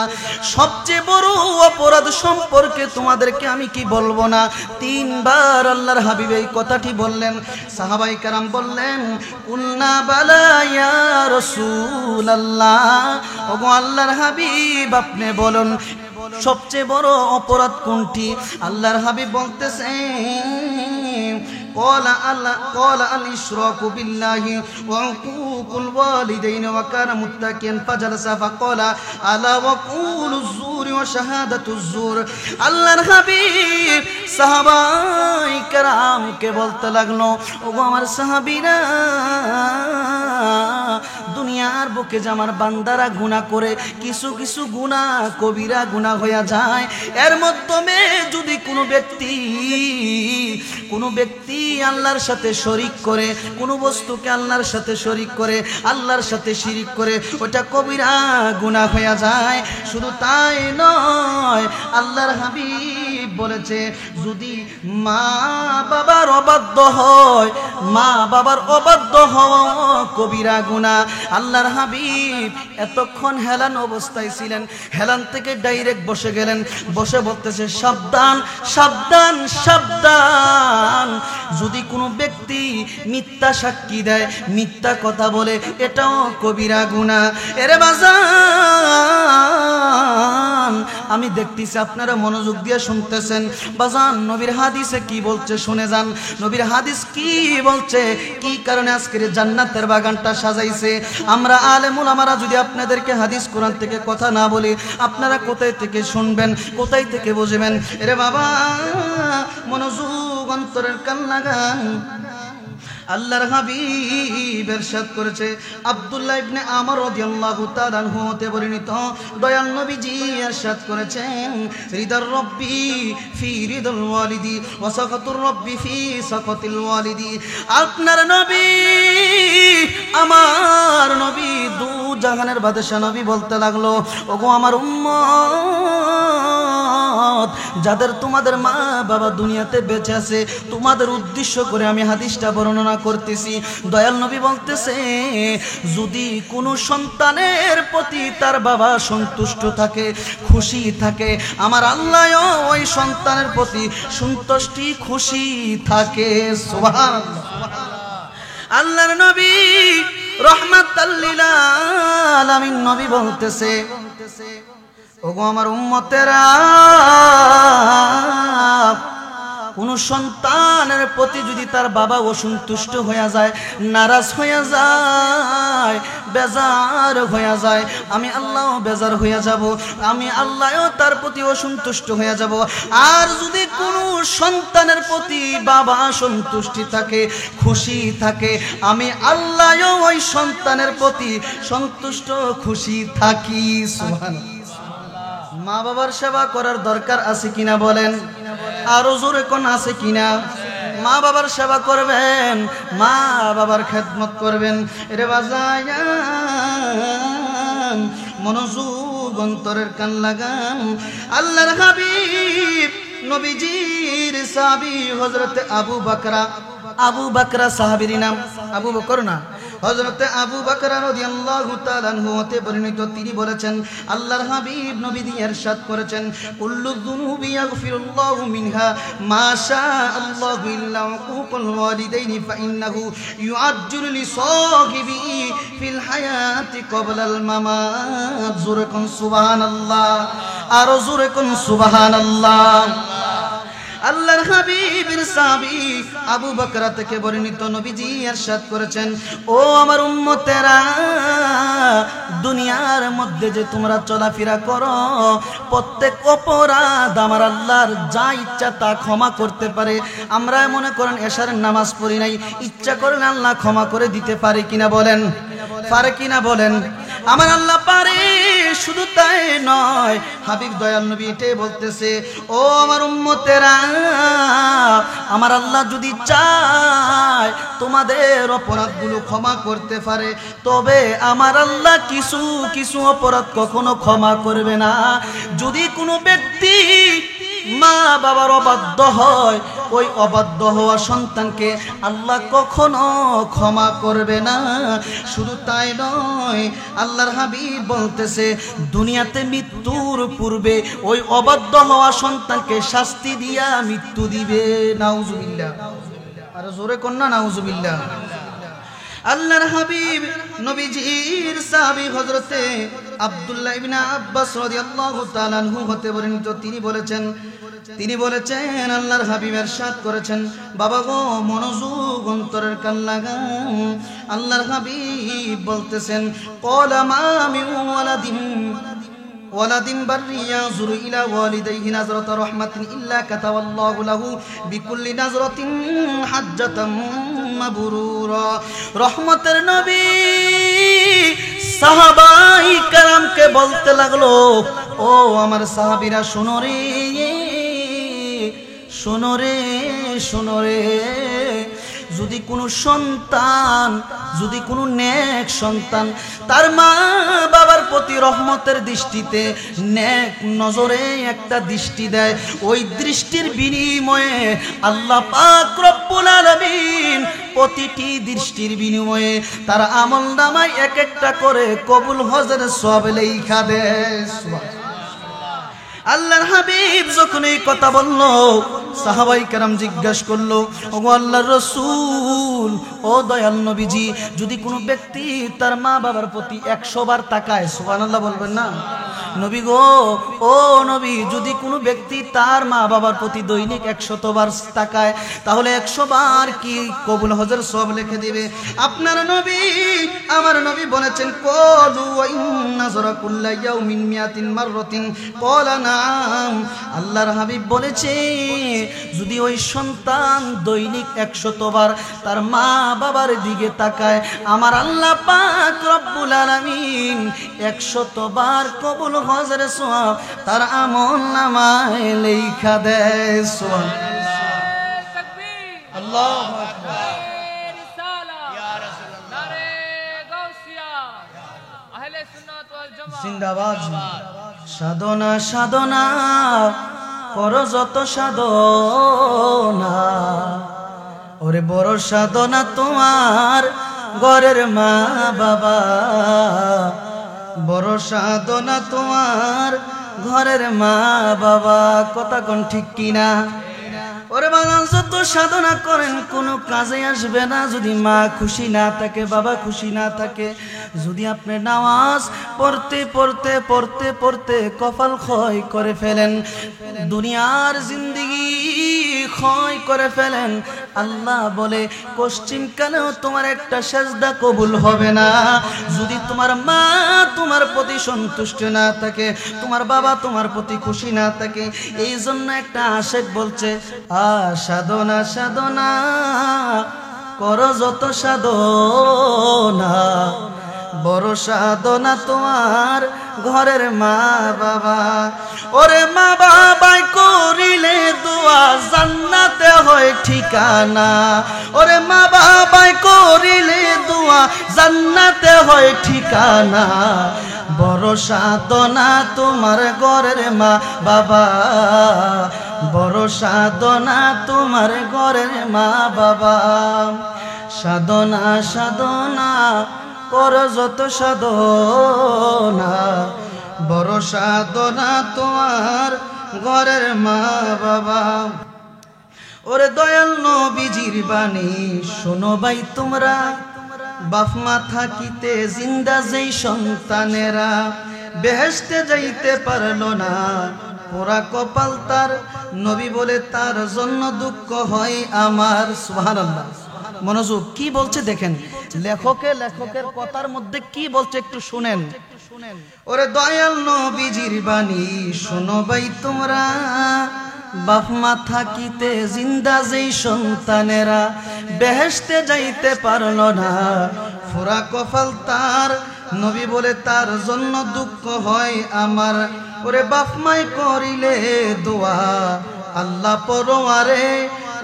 সবচেয়ে বড় অপরাধ সম্পর্কে তোমাদেরকে আমি কি বলবো না? তিনবার আল্লাহর হাবিব এই কথাটি বললেন। সাহাবায়ে কেরাম বললেন, কুলনা বালা ইয়া রাসূলুল্লাহ। ওগো আল্লাহর হাবিব, আপনি বলুন সবচেয়ে বড় অপরাধ কোনটি? আল্লাহর হাবিব বলতেছেন, قال الإشراك بالله وعقوق الوالدين وكان متكئا فجلس فقال ألا وقول الزور وشهادة الزور। আল্লাহর হাবিব সাহাবায়ে কেরামকে বলতে লাগলো, ওগো আমার সাহাবীরা, দুনিয়ার বুকে যে আমার বান্দারা গুনাহ করে, কিছু কিছু গুনাহ কবিরা গুনাহ হয়ে যায়। এর মাধ্যমে যদি কোনো ব্যক্তি আল্লাহর সাথে শরীক করে, কোনো বস্তুকে আল্লাহর সাথে শরীক করে, আল্লাহর সাথে শিরিক করে, ওটা কবিরা গুনাহ হয়ে যায়। শুধু তাই নয়, আল্লাহর হাবিব বলেছে, যদি মা বাবার অবাধ্য হয়, মা বাবার অবাধ্য হওয়া কবিরা গুনাহ। আল্লাহর হাবিব এতক্ষণ হেলান অবস্থায় ছিলেন, হেলান থেকে ডাইরেক্ট বসে গেলেন, বসে বলতেছে, সাবধান সাবধান সাবধান, যদি কোনো ব্যক্তি মিথ্যা সাক্ষী দেয়, মিথ্যা কথা বলে, এটাও কবিরা গুনাহ। এরে বাজান, আমি দেখতেছি আপনারা মনোযোগ দিয়ে শুনতেছেন। বাজান, নবীর হাদিসে কি বলছে শুনে যান। নবীর হাদিস কি বলছে, কি কারণে আজকের জান্নাতের বাগানটা সাজাইছে। আমরা আলেম উলামারা যদি আপনাদেরকে হাদিস কোরআন থেকে কথা না বলি, আপনারা কোথায় থেকে শুনবেন, কোথায় থেকে বুঝবেন? এরে বাবা, মনোযোগ, অন্তরের কান লাগান। আল্লাহর হাবিব ইরশাদ করেছে, আব্দুল্লাহ ইবনে আমর রাদিয়াল্লাহু তাআলা আনহু হতে বর্ণিত, দয়াল নবীজি ইরশাদ করেছেন, রিদার রব্বি ফি রিদাল ওয়ালিদি ওয়া সাখাতুর রব্বি ফি সাখাতিল ওয়ালিদি। আপনার নবী, আমার নবী, দু জাহানের বাদশা নবী বলতে লাগলো, ওগো আমার উম্মত, যাদের তোমাদের মা বাবা দুনিয়াতে বেঁচে আছে, তোমাদের উদ্দেশ্য করে আমি হাদিসটা বর্ণনা করতেছি। দয়াল নবী বলতেছে, যদি কোনো সন্তানের প্রতি তার বাবা সন্তুষ্ট থাকে, খুশি থাকে, আমার আল্লাহও ওই সন্তানের প্রতি সন্তুষ্টি খুশি থাকে। সুবহানাল্লাহ। আল্লাহর নবী রাহমাতাল লিল আলামিন নবী বলতেছে, ওগো আমার উম্মতেরা, কোন সন্তানের প্রতি যদি তার বাবা অসন্তুষ্ট হয়ে যায়, নারাজ হয়ে যায়, বেজার হয়ে যায়, আমি আল্লাহ বেজার হয়ে যাব, আমি আল্লাহও তার প্রতি অসন্তুষ্ট হয়ে যাব। আর যদি কোনো সন্তানের প্রতি বাবা সন্তুষ্টি থাকে, খুশি থাকে, আমি আল্লাহও ওই সন্তানের প্রতি সন্তুষ্ট খুশি থাকি। সুবহানাল্লাহ। মা বাবার সেবা করার দরকার আছে কিনা বলেন? আরো জোরে কোন আছে কিনা? মা বাবার সেবা করবেন, মা বাবার খেদমত করবেন। এরে বাজায়ান, মনোযোগ, অন্তরের কান লাগান। আল্লাহর হাবিব নবীজির সাহাবী হযরতে আবু বকরা সাহাবীর নাম আবু বকর না, হযরতে আবু বকর রাদিয়াল্লাহু তাআলা আনহু হতে বর্ণিত, তিনি বলেছেন, আল্লাহর হাবিব নবীজি ইরশাদ করেছেন, কুল্লু যুনুবি ইয়াগফিরুল্লাহু মিনহা মা শাআল্লাহু ইল্লা উকুকুল ওয়ালিদাইনি ফাইন্নাহু ইউআজ্জিলু লিসাহিবিহি ফিল হায়াতি ক্বাবলাল মামাত। জোরে কোন সুবহানাল্লাহ, আর জোরে কোন সুবহানাল্লাহ। আল্লাহর হাবিবের সাহাবী আবু বকর থেকে বর্ণিত, নবীজি ইরশাদ করেছেন, ও আমার উম্মতেরা, দুনিয়ার মধ্যে যে তোমরা চলাফেরা করো, প্রত্যেক অপরাধ আমার আল্লাহর যা ইচ্ছা তা ক্ষমা করতে পারে। আমরা মনে করেন এশার নামাজ পড়ি নাই, ইচ্ছা করেন আল্লাহ ক্ষমা করে দিতে পারে কিনা বলেন? পারে কিনা বলেন? আমার আল্লাহ পারে। শুধু তাই নয়, হাবিব দয়াল নবী এটাই বলতেছে, ও আমার উম্মতেরা, আমার আল্লাহ যদি চায় তোমাদের অপরাধগুলো ক্ষমা করতে পারে, তবে আমার আল্লাহ কিছু কিছু অপরাধ কখনো ক্ষমা করবে না। যদি কোনো ব্যক্তি মা বাবার অবাধ্য হয়, ওই অবাধ্য হওয়া সন্তানকে আল্লাহ কখনো ক্ষমা করবে না। শুধু তাই নয়, আল্লাহর হাবিব বলতেছে, দুনিয়াতে মৃত্যুর পূর্বে ওই অবাধ্য হওয়া সন্তানকে শাস্তি দিয়া মৃত্যু দিবে। নাউজুবিল্লাহ। আর জোরে কন্যা নাউজুবিল্লাহ। আল্লাহর হাবিব নবীজির সাহাবী হযরতে আব্দুল্লাহ ইবনে আব্বাস রাদিয়াল্লাহু তাআলা আনহু হতে বর্ণিত, তিনি বলেছেন আল্লাহর হাবিব ইরশাদ করেছেন, বাবা গো মনোযোগ অন্তরের কান লাগান। আল্লাহর হাবিব বলতেছেন, ক্বালা মা মিন ওয়ালাদিন বাররি ইয়াযুরু ইলা ওয়ালিদাইহি নাযরাতা রাহমাতিন ইল্লা কাতাবাল্লাহু লাহু বিকুল্লি নাযরাতিন হাজ্জাতাম মাবরুরা। রহমতের নবী সাহাবাই কেরামকে বলতে লাগলো, ও আমার সাহাবীরা শোনো রে, শোনো রে, শোনো রে, যদি কোনো সন্তান, যদি কোনো নেক সন্তান তার মা বাবার প্রতি রহমতের দৃষ্টিতে নেক নজরে একটা দৃষ্টি দেয়, ওই দৃষ্টির বিনিময়ে আল্লাহ পাক রব্বুল আলামিন প্রতিটি দৃষ্টির বিনিময়ে তার আমলনামায় এক একটা করে কবুল হজের সওয়াব লেখা দেয়। আল্লাহর হাবিব যখন এই কথা বলল, সাহাবাই কেরাম জিজ্ঞাসা করলো, ওগো আল্লাহর রাসূল, ও দয়াল নবীজি, যদি কোনো ব্যক্তি তার মা বাবার প্রতি 100 বার তাকায়, সুবহানাল্লাহ বলবেন না? নবী গো, ও নবী, যদি কোনো ব্যক্তি তার মা বাবার প্রতি দৈনিক 100 বার তাকায়, তাহলে 100 বার কি কবুল হজের সওয়াব লিখে দিবে? আপনার নবী, আমার নবী বলেছেন, ক্বালু ওয়া ইন্নাযরা কুল্লা ইয়াউমিন মিয়াতিন মাররাতিন, ক্বালা নাম। আল্লাহর হাবিব বলেছে, যদি ওই সন্তান দৈনিক 100 বার তার মা বাবার দিকে তাকায়, আমার আল্লাহ পাক রব্বুল আলামিন 100 বার কবুল হজের সওয়াব তার আমলনামায় লেখা দেয়। সুবহানাল্লাহ, আল্লাহু আকবার। জিন্দাবাদ। সাধনা সাধনা করো যত সাধনা, ওরে বড় সাধনা তোমার ঘরের মা বাবা, বড় সাধনা তোমার ঘরের মা বাবা। কথা কোন ঠিক কিনা? ওরে বাবা, যত সাধনা করেন কোনো কাজে আসবে না যদি মা খুশি না থাকে, বাবা খুশি না থাকে। যদি আপনি নামাজ পড়তে পড়তে পড়তে পড়তে কপাল ক্ষয় করে ফেলেন, দুনিয়ার জিন্দেগি ক্ষয় করে ফেলেন, আল্লাহ বলে পশ্চিমকালেও তোমার একটা সেজদা কবুল হবে না। যদি তোমার মা তোমার প্রতি সন্তুষ্ট না থাকে, তোমার বাবা তোমার প্রতি খুশি না থাকে, এই জন্য একটা আশেক বলছে, সাধনা সাধনা করো যত সাধনা, বড় সাধনা তোমার ঘরের মা বাবা। ওরে মা বাবাই করিলে দোয়া জান্নাতে হয় ঠিকানা, ওরে মা বাবাই করিলে দোয়া জান্নাতে হয় ঠিকানা। বড় সাধনা তোমার ঘরের মা বাবা, বড় সাধনা তোমার ঘরের মা বাবা। সাধনা সাধনা করো যত সাধনা, বড় সাধনা তোমার ঘরের মা বাবা। ওরে দয়াল নবীজির বাণী শোনো ভাই তোমরা, বাপ মা থাকিতে জিন্দা যেই সন্তানেরা বেহেশতে যাইতে পারলো না, পোড়া কপাল তার, নবী বলে তার জন্য দুঃখ হয় আমার। সুবহানাল্লাহ। মনোযোগ, কি বলছে দেখেন, লেখকের কথার মধ্যে কি বলছে একটু শুনেন। ওরে দয়াল নবীজির বাণী শোনো ভাই তোমরা, বাপ মা থাকিতে জিন্দা যেই সন্তানেরা বেহেশতে যাইতে পারল না, ফোরা কপাল তার, নবী বলে তার জন্য দুঃখ হয় আমার। ওরে বাপ মাই করিলে দোয়া আল্লাহ পরোয়ারে,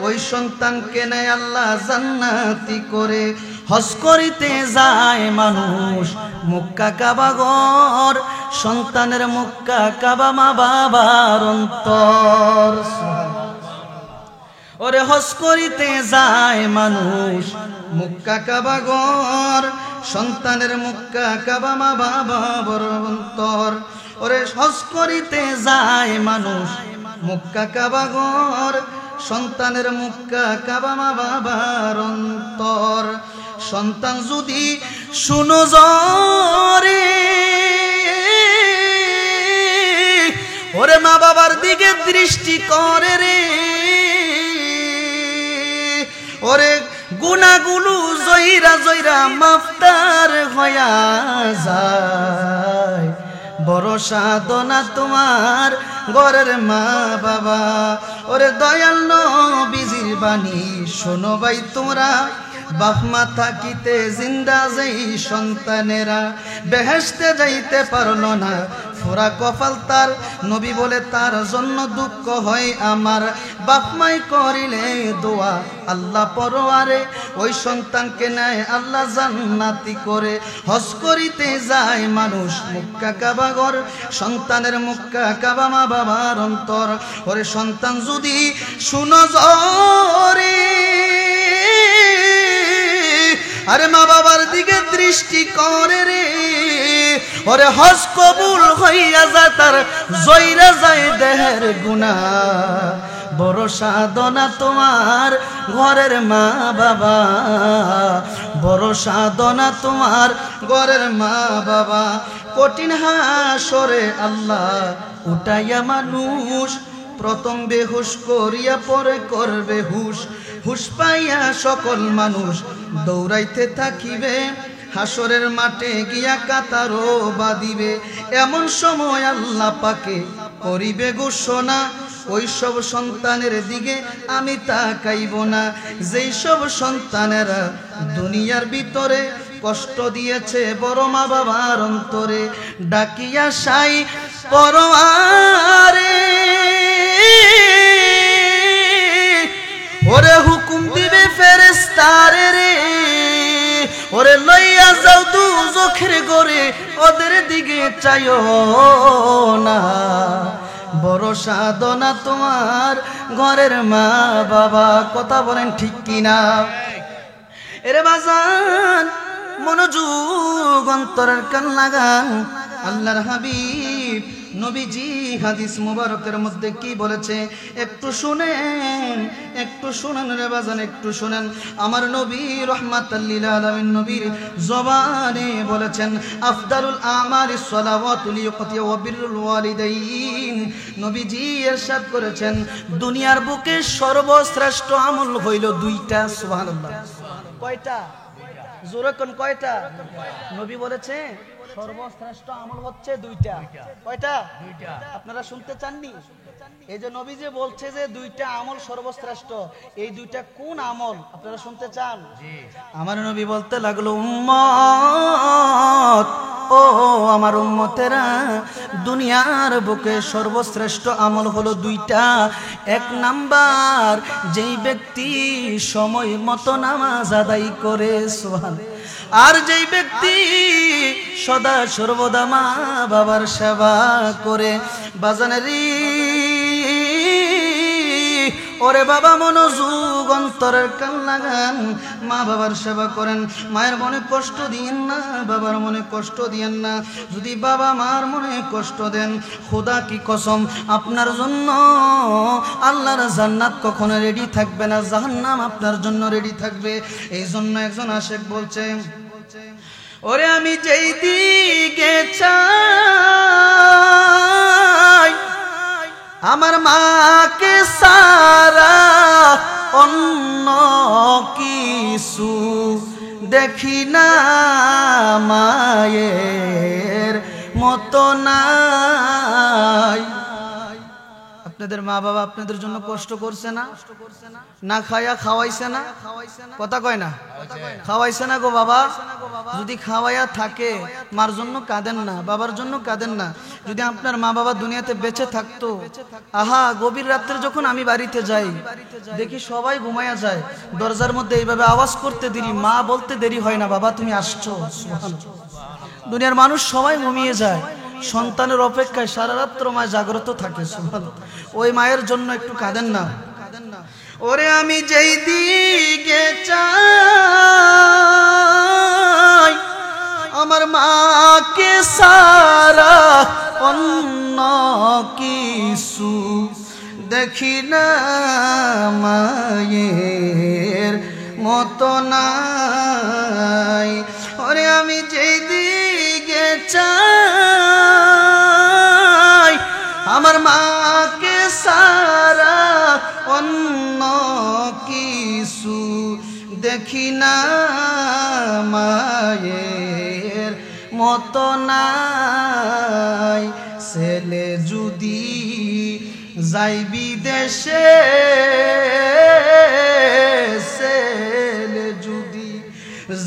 ওই সন্তানকে নেয় আল্লাহ জান্নাতি করে। হজ করিতে যায় মানুষ মক্কা কাবা ঘর, সন্তানের মক্কা কাবা মা বাবার অন্তর। ওরে হজ করিতে যায় মানুষ মক্কা কাবা ঘর, সন্তানের মক্কা কাবা মা বাবার অন্তর। ওরে হজ করিতে যায় মানুষ মক্কা কাবা ঘর, সন্তানের মক্কা কাবা মা বাবার অন্তর। সন্তান যদি শুনো জরে, ওরে মা বাবার দিকে দৃষ্টি করে রে, ওরে গুনাগুলো জয়রা জয়রা মাফতার হইয়া যায়, বড় সাধনা তোমার ঘরের মা বাবা। ওরে দয়াল নবীজির বাণী শোনো ভাই তোমরা, বাপ মা থাকিতে জিন্দা যেই সন্তানেরা বেহেশতে যাইতে পারল না, ফোরা কপাল তার, নবী বলে তার জন্য দুঃখ হয় আমার। বাপ মাই করিলে দোয়া আল্লাহ পরোয়ারে, ওই সন্তানকে নেয় আল্লাহ জান্নাতি করে। হজ করিতে যায় মানুষ মক্কা কাবা ঘর, সন্তানের মক্কা কাবা মা বাবার অন্তর। ওরে সন্তান যদি শুনো জরে, আরে মা বাবার দিকে দৃষ্টি করে রে, ওরে হজ কবুল হইয়া যায় তার, জয়রা যায় দেহের গুনাহ, বড় সাধনা তোমার ঘরের মা বাবা, বড় সাধনা তোমার ঘরের মা বাবা। কঠিন হাসরে আল্লাহ উঠাইয়া মানুষ, প্রথম বেহুশ করিয়া পরে করবে হুশ, হুশ পাইয়া সকল মানুষ দৌড়াইতে থাকিবে, হাসরের মাঠে গিয়া কাতারও বাঁধিবে। এমন সময় আল্লাহ পাকে করিবে ঘোষণা, ওই সব সন্তানের দিকে আমি তাকাইব না, যেই সব সন্তানেরা দুনিয়ার ভিতরে কষ্ট দিয়েছে বড় মা বাবার অন্তরে। ডাকিয়া সাই পরোয়ারে, ওরে হুকুম দিবে ফেরেশতারে রে, ওরে লইয়া যাও দুজখের ঘরে, ওদের দিকে চাইও না, বড় সাধনা তোমার ঘরের মা বাবা। কথা বলেন ঠিক কিনা? এরে বাজান মনোযোগ অন্তরের কান লাগান, আল্লাহর হাবিব নবীজি হাদিস মুবারকের মধ্যে কি বলেছে একটু শুনেন, একটু শুনেন রে বাজান, একটু শুনেন। আমার নবী রাহমাতাল লিল আলামিন নবীর জবানে বলেছেন, আফদালুল আমালিস সালাওয়াতুল ইয়াতি ওয়া বিররুল ওয়ালিদাইন। নবীজি ইরশাদ করেছেন, দুনিয়ার বুকে সর্বশ্রেষ্ঠ আমল হইল দুইটা। সুবহানাল্লাহ। কয়টা? জোরে কোন কয়টা? নবী বলেছে সর্বশ্রেষ্ঠ আমল হচ্ছে দুইটা। কয়টা? দুইটা। আপনারা শুনতে চাননি? এই যে নবী যে বলছে যে দুইটা আমল সর্বশ্রেষ্ঠ, এই দুইটা কোন আমল আপনারা শুনতে চান? জি। আমার নবী বলতে লাগলো, উম্মত, ও আমার উম্মতেরা, দুনিয়ার বুকে সর্বশ্রেষ্ঠ আমল হলো দুইটা। এক নাম্বার, যেই ব্যক্তি সময় মতো নামাজ আদায় করে, সুবহানাল্লাহ, আর যেই ব্যক্তি সদা সর্বদা মা বাবার সেবা করে। বাজানেরি ওরে বাবা মনোযোগ অন্তরের কান লাগান, মা বাবার সেবা করেন, মায়ের মনে কষ্ট দিয়েন না, বাবার মনে কষ্ট দিয়েন না। যদি বাবা মার মনে কষ্ট দেন, খোদা কি কসম, আপনার জন্য আল্লাহর জান্নাত কখনো রেডি থাকবে না, জাহান্নাম আপনার জন্য রেডি থাকবে। এই জন্য একজন আশেক বলছে, ওরে আমি যেই দিকে চাই, আমার মাকে সারা অন্য কিছু দেখি না, মায়ের মতো নাই। আপনাদের মা বাবা আপনাদের জন্য কষ্ট করছে না? না খায়া খাওয়াইছে না? কথা কয় না? খাওয়াইছে না গো বাবা? যদি খাওয়াইয়া থাকে মার জন্য কাঁদেন না, বাবার জন্য কাঁদেন না। যদি আপনার মা বাবা দুনিয়াতে বেঁচে থাকতো, আহা গভীর রাত্রে যখন আমি বাড়িতে যাই দেখি সবাই ঘুমায়া যায়, দরজার মধ্যে এইভাবে আওয়াজ করতে দেরি, মা বলতে দেরি হয় না, বাবা তুমি আসছো। দুনিয়ার মানুষ সবাই ঘুমিয়ে যায়, সন্তানের অপেক্ষায় সারা রাত্র মা জাগ্রত থাকে। ওই মায়ের জন্য একটু কাঁদেন না। ওরে আমি যেই দিকে চাই আমার মাকে সারা অন্য কিছু দেখি না, মায়ের মতো নাই। ওরে আমি যেই দিকে চাই আমার মাকে সারা অন্য কিছু দেখি না, মায়ের মতো নাই। ছেলে যদি যাই বিদেশে, ছেলে যদি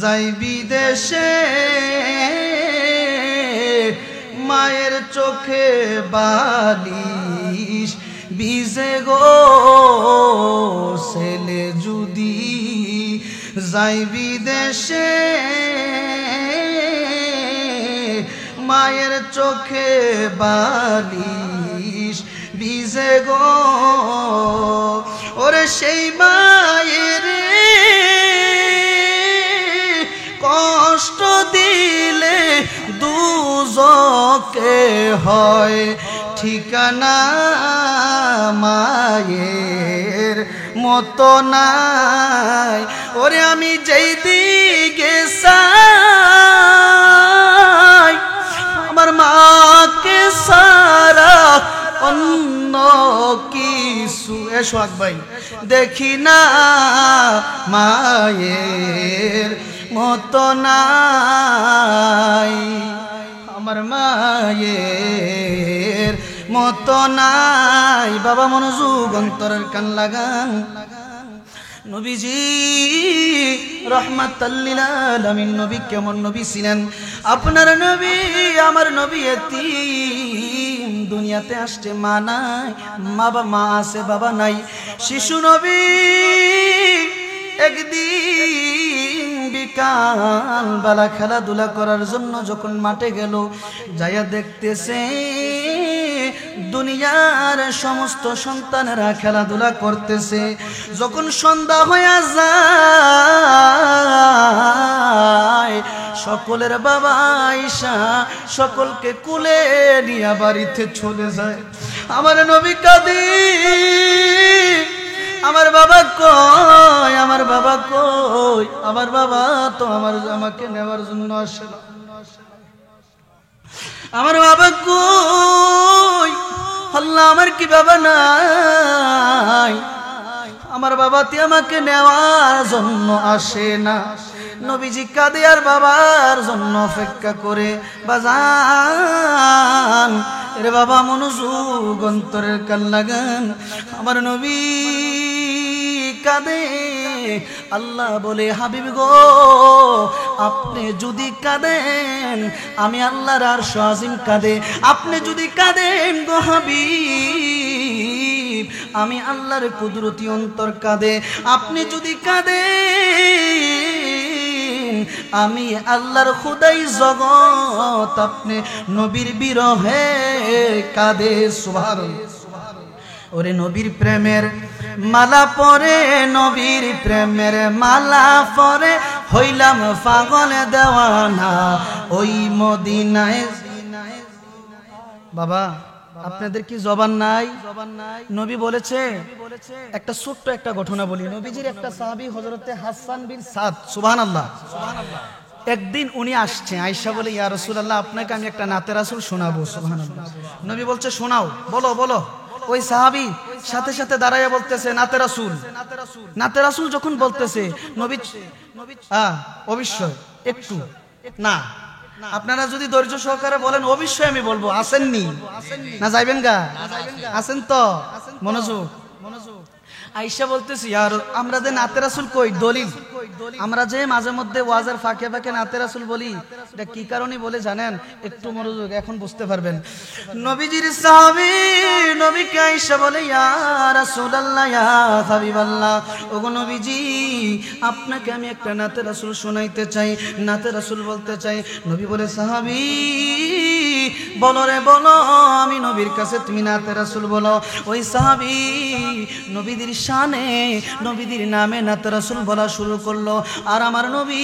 যাই বিদেশে, মায়ের চোখে বালিশ ভিজে গো। ছেলে যদি যাই বিদেশে, মায়ের চোখে বালিশ ভিজে গো। ওরে সেই মায়ের কষ্ট দিলে দুজকে হয় ঠিকানা, মায়ের মতো নাই। ওরে আমি যেই দিকে চাই আমার মাকে সারা অন্য কিছু, এসো ভাই, দেখি না, মায়ের মতো নাই। আমার মায়ের মতো নাই। বাবা মনোযোগ, অন্তরের কান লাগান। নবীজি রাহমাতাল লিল আলামিন নবী কেমন নবী ছিলেন? আপনার নবী আমার নবী এতিম, দুনিয়াতে আসছে মা নাই, মা আছে বাবা নাই। শিশু নবী একদিন বিকাল বেলা খেলাধুলা করার জন্য যখন মাঠে গেল, যাইয়া দেখতেছে দুনিয়ার সমস্ত সন্তানেরা খেলাধুলা করতেছে। যখন সন্ধ্যা হয়ে যায় সকলের বাবা আয়েশা সকলকে কুলে নিয়ে বাড়িতে চলে যায়। আমার নবী কাঁদে, আমার বাবা কই, আমার বাবা কই, আমার বাবা তো আমাকে নেওয়ার জন্য আসে না, আমার বাবা কই, আল্লাহ আমার কি বাবা নাই, আমার বাবাতে আমাকে নেওয়ার জন্য আসে না। নবীজি কাঁদে আর বাবার জন্য অপেক্ষা করে। বাজান রে বাবা মনোযোগ, অন্তরের কান লাগান। আমার নবী কাঁদে, আল্লাহ বলে হাবিব গো আপনি যদি কাঁদেন আমি আল্লাহর আরশ আজিম কাঁদে, আপনি যদি কাঁদেন গো হাবিব আমি আল্লাহর কুদরতি অন্তর কাঁদে, আপনি যদি কাঁদেন আমি আল্লাহর খুদাই জগৎ আপনি নবীর বিরহে কাঁদে। সুবহানাল্লাহ। ওরে নবীর প্রেমের মালা পরে, নবীর প্রেমের মালা পরে হইলাম পাগল দেওয়ানা ওই মদিনায়। বাবা আপনাদের কি জবান নাই? নবী বলেছে, একটা ছোট্ট একটা ঘটনা বলি। নবীজির একটা সাহাবী হযরতে হাসান বিন সাদ, সুবহানাল্লাহ, একদিন উনি আসছে, আয়েশা বলে ইয়া রাসূলুল্লাহ আপনাকে আমি একটা নাতে রাসূল শোনাবো। সুবহানাল্লাহ। নবী বলছে শোনাও, বলো বলো। ওই সাহাবী সাথে সাথে দাঁড়াইয়া বলতেছে নাতে রাসূল। নাতে রাসূল যখন বলতেছে নবী অবশ্যই একটু না আপনারা যদি ধৈর্য সহকারে বলেন অবশ্যই আমি বলবো। আসেননি না যাইবেন গা? আছেন তো? মনোযোগ। আয়েশা বলতেছি আর আমরা যে নাতে রাসূল কই দলিল, আমরা যে মাঝে মধ্যে ওয়াজের ফাঁকে ফাঁকে নাতে রাসূল বলি, এটা কি কারণে বলে জানেন? একটু মনোযোগ, এখন বুঝতে পারবেন। নবীজির সাহাবী নবীকে আয়েশা বলে, ইয়া রাসূলুল্লাহ ইয়া হাবিবাল্লাহ, ওগো নবীজি আপনাকে আমি একটা নাতে রাসূল শোনাইতে চাই, নাতে রাসূল বলতে চাই। নবী বলে, সাহাবী বলো রে বলো, আমি নবীর কাছে তুমি নাতে রাসূল বলো। ওই সাহাবী নবীদের শানে নবীদের নামে নাতে রাসূল বলা শুরু করলো। আর আমার নবী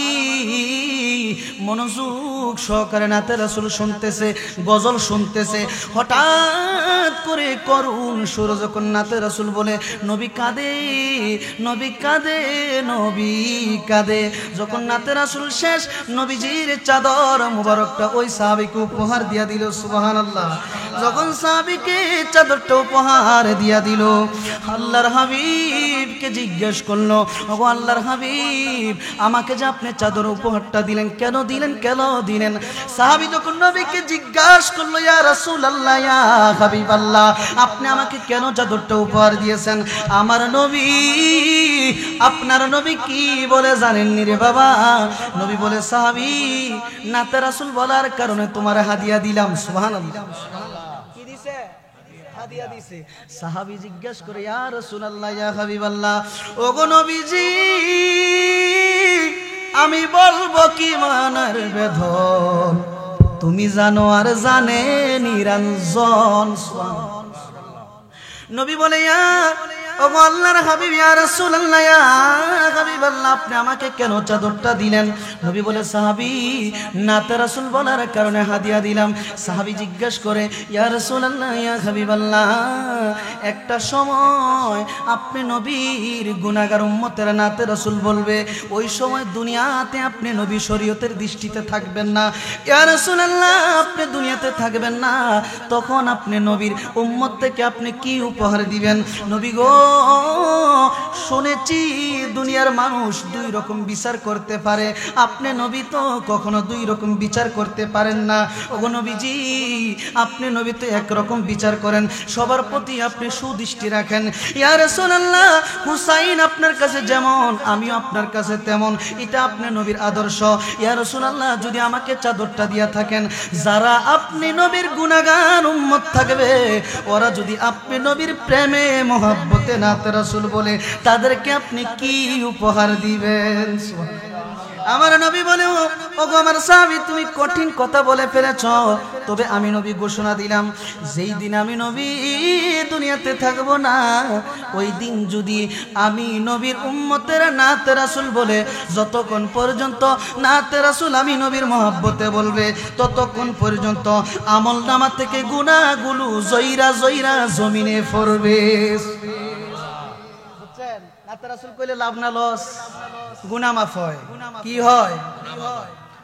মনোযোগ সহকারে নাতে রাসূল শুনতেছে, গজল শুনতেছে। হঠাৎ করে করুণ সুর যখন নাতে রাসূল বলে, নবী কাঁদে, নবী কাঁদে, নবী কাঁদে। যখন নাতে রাসূল শেষ, নবীজির চাদর মুবারকটা ওই সাহাবীকে উপহার দিয়া দিল। সুবহানাল্লাহ। যখন সাহাবীকে চাদরটা উপহার দিয়া দিল, আল্লাহর হাবিবকে জিজ্ঞেস করলো, ওগো আল্লাহর হাবিব আমাকে যে আপনি চাদর উপহারটা দিলেন, কেন দিলেন, কেন দিলেন? সাহাবী যখন নবীকে জিজ্ঞাসা করলো, ইয়া রাসূলুল্লাহ ইয়া হাবিবাল্লাহ আপনি আমাকে কেন চাদরটা উপহার দিয়েছেন? আমার নবী, আপনার নবী কি বলে জানেননি রে বাবা? নবী বলে, সাহাবী নাতে রাসূল বলার কারণে তোমার হাদিয়া দিলাম। সুবহানাল্লাহ। কি দিছে? হাদিয়া দিছে। সাহাবী জিজ্ঞেস করে, ইয়া রাসূলুল্লাহ ইয়া হাবিবাল্লাহ, ওগো নবীজি আমি বলবো কি মানার বেদন, তুমি জানো আর জানে নিরঞ্জন। নবী বলে, ইয়া ওগো আল্লাহর হাবিব ইয়া রাসূলুল্লাহ ইয়া হাবিবাল্লাহ আপনি আমাকে কেন চাদরটা দিলেন? নবী বলে, সাহাবী নাতে রাসূল বলার কারণে হাদিয়া দিলাম। সাহাবী জিজ্ঞেস করে, ইয়া রাসূলুল্লাহ ইয়া হাবিবাল্লাহ একটা সময় আপনি নবীর গুনাহগার উম্মতের নাতে রাসূল বলবে, ওই সময় দুনিয়াতে আপনি নবী শরীয়তের দৃষ্টিতে থাকবেন না। ইয়া রাসূলুল্লাহ আপনি দুনিয়াতে থাকবেন না, তখন আপনি নবীর উম্মত থেকে আপনি কি উপহার দিবেন? নবী গো শুনেছি দুনিয়ার মানুষ দুই রকম বিচার করতে পারে, আপনি নবী তো কখনো দুই রকম বিচার করতে পারেন না। ওগো নবীজি আপনি নবী তো একরকম বিচার করেন, সবার প্রতি আপনি সুদৃষ্টি রাখেন। ইয়া রাসূলুল্লাহ হুসাইন আপনার কাছে যেমন আমিও আপনার কাছে তেমন, এটা আপনি নবীর আদর্শ। ইয়া রাসূলুল্লাহ যদি আমাকে চাদরটা দিয়া থাকেন, যারা আপনি নবীর গুনাহগার উম্মত থাকবে, ওরা যদি আপনি নবীর প্রেমে মহব্বতে নাতে রাসূল বলে, তাদেরকে আপনি কি উপহার দিবেন? আমার নবী বলে, ওগো আমার সাহাবী তুমি কঠিন কথা বলে ফেলেছ, তবে আমি নবী ঘোষণা দিলাম যেই দিন আমি নবী দুনিয়াতে থাকব না, ওই দিন যদি আমি নবীর উম্মতের নাতে রাসূল বলে, যতক্ষণ পর্যন্ত নাতে রাসূল আমি নবীর মহব্বতে বলবে, ততক্ষণ পর্যন্ত আমলনামা থেকে গুনাহগুলো জয়রা জয়রা জমিনে পড়বে। বুঝছেন? নাতে রাসূল কইলে লাভ না লস? গুনাহ মাফ হয়। কি হয়?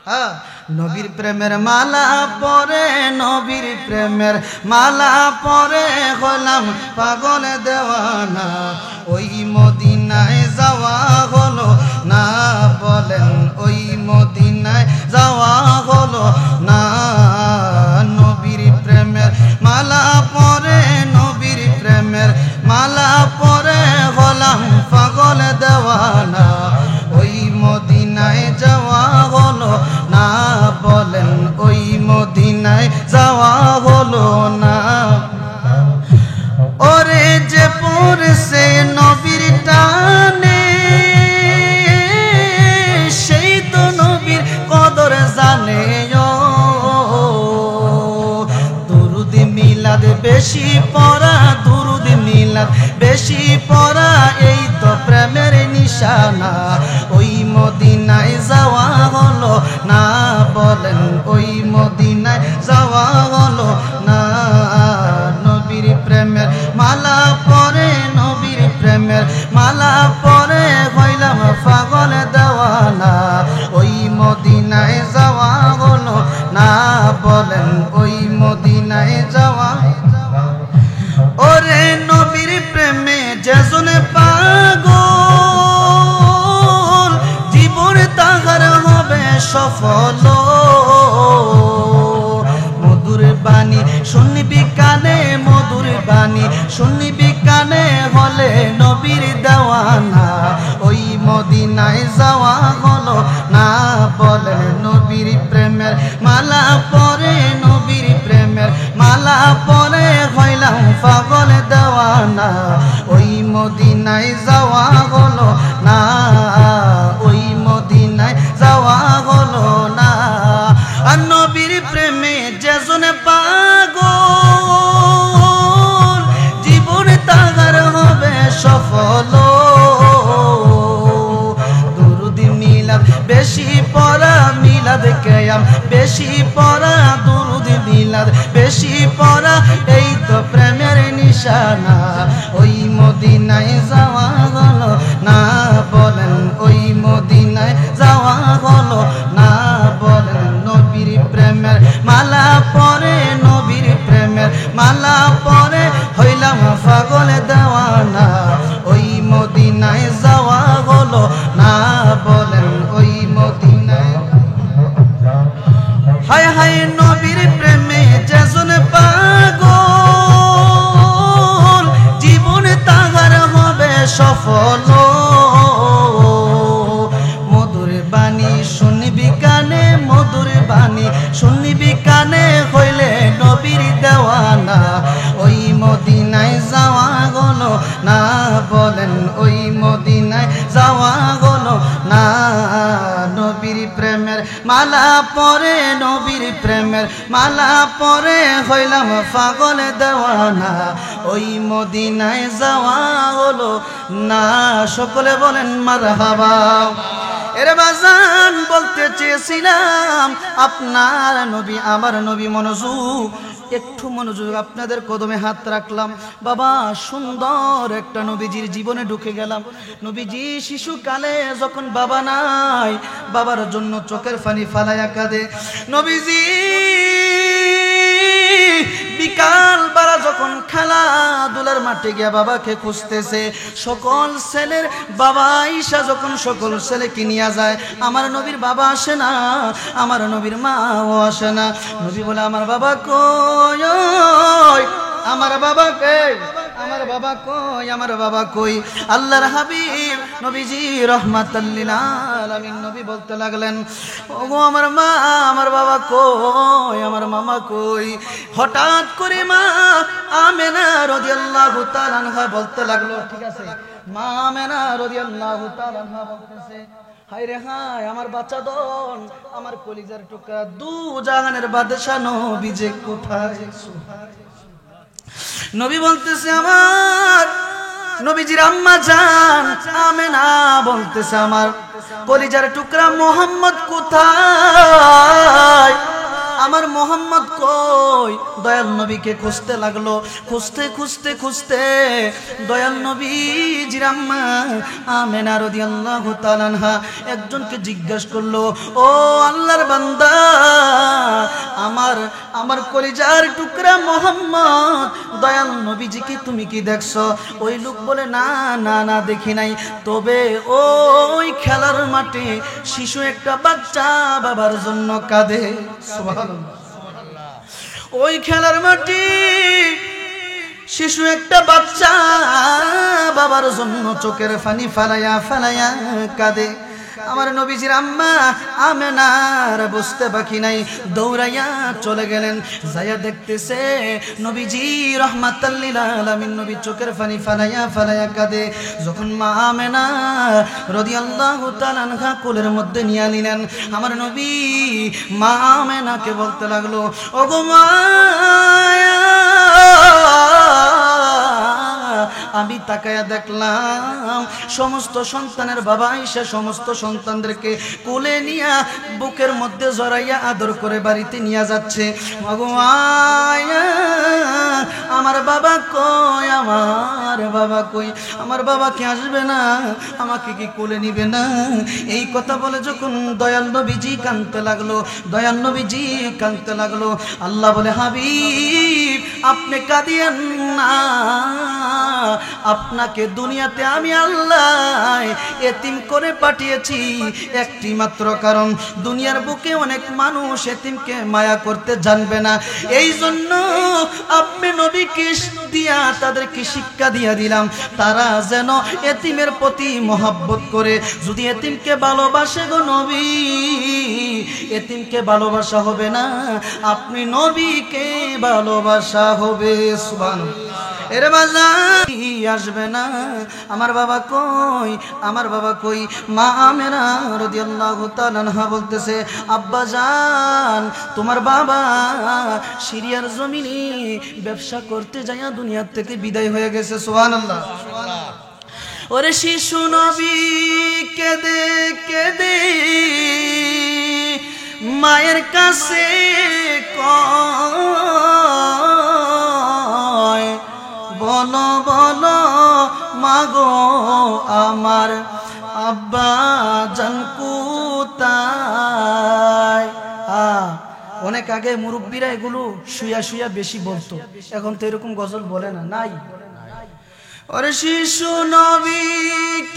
হ্যাঁ, নবীর প্রেমের মালা পরে, নবীর প্রেমের মালা পরে হলাম পাগল দেওয়ানা, ওই মদিনায় যাওয়া হলো না, বলেন ওই মদিনায় যাওয়া হলো না। নবীর প্রেমের মালা পরে, নবীর প্রেমের মালা পরে হলাম পাগল দেওয়ানা, ওই মদিনায় যাওয়া হলো না, বলেন ওই মদিনায় যাওয়া হলো না। ওরে যে পড়ছে নবীর টানে, সেই তো নবীর কদর জানে। দুরুদ মিলাদ বেশি পড়া, দুরুদ মিলাদ বেশি পড়া, এই তো প্রেমের নিশানা, ওই মদিনায় যাওয়া হলো না, বলেন ওই মদিনায় যাওয়া হলো না। নবীর প্রেমের মালা পরে, নবীর প্রেমের মালা পরে হইলাম পাগল দেওয়ানা, ওই মদিনায় যাওয়া হলো না, বলেন ওই মদিনায় যাওয়া। ওরে নবীর প্রেমে যেজনে পাগল, জীবন তাহার হবে সফল। শুনবি কানে হলে নবীর দেওয়ানা ওই মদিনায় যাওয়া হলো না বলেন নবীর প্রেমের মালা পরে নবীর প্রেমের মালা পরে হইলাম পাগল দেওয়ানা ওই মদিনায় যাওয়া হলো না ওই মদিনায় যাওয়া হলো না আর নবীর প্রেমে যেজনে পাগল জীবনে তাহার হবে সফল দুরুদ মিলাদ বেশি পড়া মিলাদ কিয়াম বেশি পড়া দুরুদ মিলাদ বেশি পড়া এই তো প্রেমের নিশানা ওই মদিনায় যাওয়া হলো না বলেন ওই মদিনায় যাওয়া হলো না বলেন নবীর প্রেমের মালা পরে নবীর প্রেমের মালা পরে হইলাম পাগল দেওয়ানা ওই মদিনায় যাওয়া হলো না বলেন ওই মদিনায় হায় হায় নবীর প্রেমে যেজন পাগল জীবনে তাহার হবে সফল মধুর বাণী শুনবি কানে মধুর বাণী শুনবি কানে হইলে নবীর দেওয়ানা ওই মদিনায় যাওয়া হলো না বলেন ওই মদিনায় যাওয়া হলো না নবীর প্রেমের মালা পরে নবীর প্রেমের মালা পরে হইলাম পাগল দেওয়ানা ওই মদিনায় যাওয়া হলো না সকলে বলেন মারহাবা এরে বাজান বলতে চেয়েছিলাম আপনার নবী আমার নবী মনোযোগ একটু মনোযোগ আপনাদের কদমে হাত রাখলাম বাবা সুন্দর একটা নবীজির জীবনে ঢুকে গেলাম নবীজি শিশুকালে যখন বাবা নাই বাবার জন্য চোখের পানি ফালায়া কাঁদে নবীজি বিকাল বেলা যখন খেলাধুলার মাঠে গিয়া বাবাকে খুঁজতেছে সকল ছেলের বাবা ঈশা যখন সকল ছেলেকে নিয়ে যায় আমার নবীর বাবা আসে না আমার নবীর মাও আসে না নবী বলে আমার বাবা কই আমার বাবাকে আমার বাবা কই আমার বাবা কই আল্লাহর হাবিব নবীজি রাহমাতাল লিল আলামিন নবী বলতে লাগলেন ওগো আমার মা আমার বাবা কই আমার মামা কই হঠাৎ করে মা আমেনা রাদিয়াল্লাহু তাআলা আনহা বলতে লাগলো ঠিক আছে মা আমেনা রাদিয়াল্লাহু তাআলা আনহা বলতেছে হায় রে হায় আমার বাচ্চা দন আমার কলিজার টুকরা দু জাহানের বাদশা নবী যে কোথায় নবী বলতেছে আমার নবীজির আম্মা জান আমেনা বলতেছে আমার কলিজার টুকরা মোহাম্মদ কোথায় আমার মোহাম্মদ কই দয়াল নবীকে খুঁজতে লাগলো খুঁজতে খুঁজতে খুঁজতে দয়াল নবীজির আম্মা আমেনা রাদিয়াল্লাহু তাআলা আনহা একজনকে জিজ্ঞাসা করলো ও আল্লাহর বান্দা আমার কলিজার টুকরা মোহাম্মদ দয়াল নবীজিকে তুমি কি দেখছো ওই লোক বলে না না না দেখি নাই তবে ওই খেলার মাঠে শিশু একটা বাচ্চা বাবার জন্য কাঁদে সুবহানাল্লাহ ওই খেলার মাঠে শিশু একটা বাচ্চা বাবার জন্য চোখের পানি ফালায়া ফালায়া কাঁদে আমার নবীজির আম্মা আমেনার বুঝতে বাকি নাই দৌড়াইয়া চলে গেলেন যাইয়া দেখতেছে নবীজি রাহমাতাল লিল আলামিন নবী চোখের পানি ফালাইয়া ফালাইয়া কাঁদে যখন মা আমেনা রাদিয়াল্লাহু তাআলা আনহা কোলের মধ্যে নিয়ে নিলেন আমার নবী মা আমেনাকে বলতে লাগলো ওগো মা আমি তাকায়া দেখলাম সমস্ত সন্তানের বাবা ঈশা সমস্ত সন্তানদেরকে কোলে নিয়ে বুকের মধ্যে জড়াইয়া আদর করে বাড়িতে নিয়ে যাচ্ছে আমার বাবা কই আমার বাবা কই আমার বাবা কি আসবে না আমাকে কি কোলে নিবে না এই কথা বলে যখন দয়াল নবীজি কাঁদতে লাগলো দয়াল নবীজি কাঁদতে লাগলো আল্লাহ বলে হাবিব আপনি কাঁদিয়েন না আপনাকে দুনিয়াতে আমি আল্লাহ এতিম করে পাঠিয়েছি একটি মাত্র কারণ দুনিয়ার বুকে অনেক মানুষ এতিমকে মায়া করতে জানবে না এই জন্য আপনি আমি নবীকে দিয়া তাদেরকে শিক্ষা দিয়া দিলাম তারা যেন এতিমের প্রতি মহব্বত করে। যদি এতিমকে ভালোবাসে গো নবী, এতিমকে ভালোবাসা হবে না, আপনি নবীকে ভালোবাসা হবে। সুবহানাল্লাহ। এরে বাজার আসবে না, আমার বাবা কই, আমার বাবা কই? মা আমেনা রাদিয়াল্লাহু তাআলা আনহা বলতেছে, আব্বা জান তোমার বাবা সিরিয়ার জমিনে ব্যবসা করতে যাইয়া দুনিয়া থেকে বিদায় হয়ে গেছে। সুবহানাল্লাহ। ওরে শিশু নবী কেঁদে কেঁদে মায়ের কাছে কয়, বলো বলো মাগো আমার আব্বা জান কোথায়? অনেক আগে মুরব্বীরা এগুলো শুয়া শুয়া বেশি বলতো, এখন তো এরকম গজল বলে না, নাই। ওরে শিশু নবী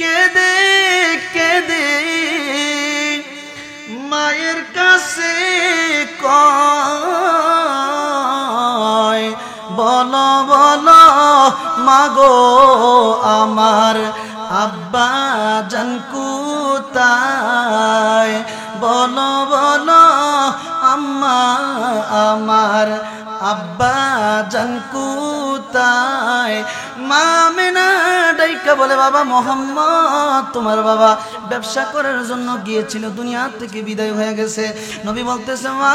কেঁদে কেঁদে মায়ের কাছে কয়, বলো বলো মাগো আমার আব্বা জান কোথায়? বলো বলো আম্মা আমার আব্বা জান কোথায়? মা আমেনা ডাইকা বলে, বাবা মোহাম্মদ তোমার বাবা ব্যবসা করার জন্য গিয়েছিল, দুনিয়া থেকে বিদায় হয়ে গেছে। নবী বলতেছে, মা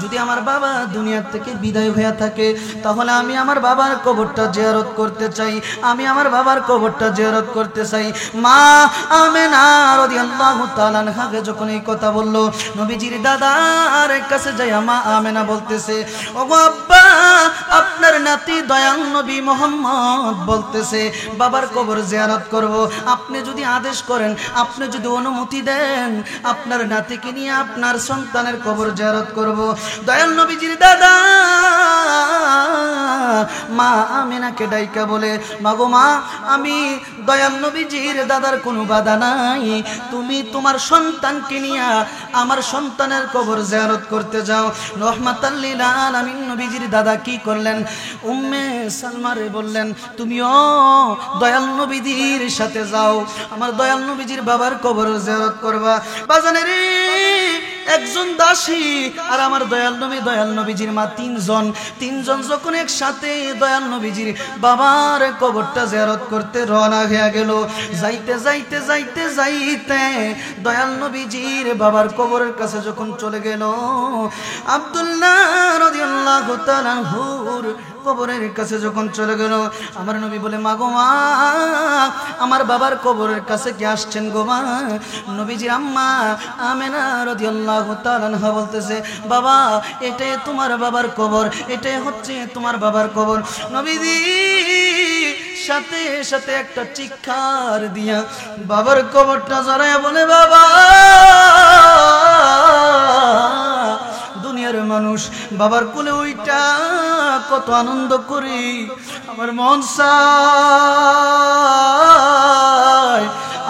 যদি আমার বাবা দুনিয়া থেকে বিদায় হয়ে থাকে তাহলে আমি আমার বাবার কবরটা জিয়ারত করতে চাই, আমি আমার বাবার কবরটা জিয়ারত করতে চাই। মা আমেনা রাদিয়াল্লাহু তাআলা আনহাকে যখন এই কথা বলল, নবীজির দাদার কাছে যাইয়া মা আমেনা বলতেছে, ওগো আব্বা আপনার নাতি দয়াল নবী মোহাম্মদ বলতেছে বাবার কবর জিয়ারত করব, আপনি যদি আদেশ করেন, আপনি যদি অনুমতি দেন, আপনার নাতিকে নিয়ে আপনার সন্তানের কবর জিয়ারত করব। দয়াল নবীজির দাদা মা আমেনাকে ডাইকা বলে, মাগো মা আমি দয়াল নবীজির দাদার কোনো বাধা নাই, তুমি তোমার সন্তানকে নিয়ে আমার সন্তানের কবর জিয়ারত করতে যাও। রহমাতাল লিল আলামিন নবীজির দাদা কি করলেন, উম্মে সালমারে বললেন, তুমিও দয়াল নবীজির সাথে যাও, আমার দয়াল নবীজির বাবার কবর জিয়ারত করবা। বাজানের একজন দাসী আর আমার দয়াল নবীজির মা তিনজন যখন একসাথে দয়াল নবীজির বাবার কবরটা জিয়ারত করতে রওনা হয়ে গেল। যাইতে যাইতে যাইতে যাইতে দয়াল নবীজির বাবার কবরের কাছে যখন চলে গেল, আব্দুল্লাহ রাদিয়াল্লাহু তাআলা আনহুর কবরের কাছে যখন চলে গেল, আমার নবী বলে, মাগো মা আমার বাবার কবরের কাছে কি আসছেন গো মা? নবীজির আম্মা আমেনা রাদিয়াল্লাহু তাআলা আনহা বলতেছে, বাবা এটাই তোমার বাবার কবর, এটাই হচ্ছে তোমার বাবার কবর। নবীজি সাথে সাথে একটা চিৎকার দিয়া বাবার কবরটা জড়ায়া বলে, বাবা দুনিয়ার মানুষ বাবার কোলে ওইটা কত আনন্দ করি, আমার মন চায়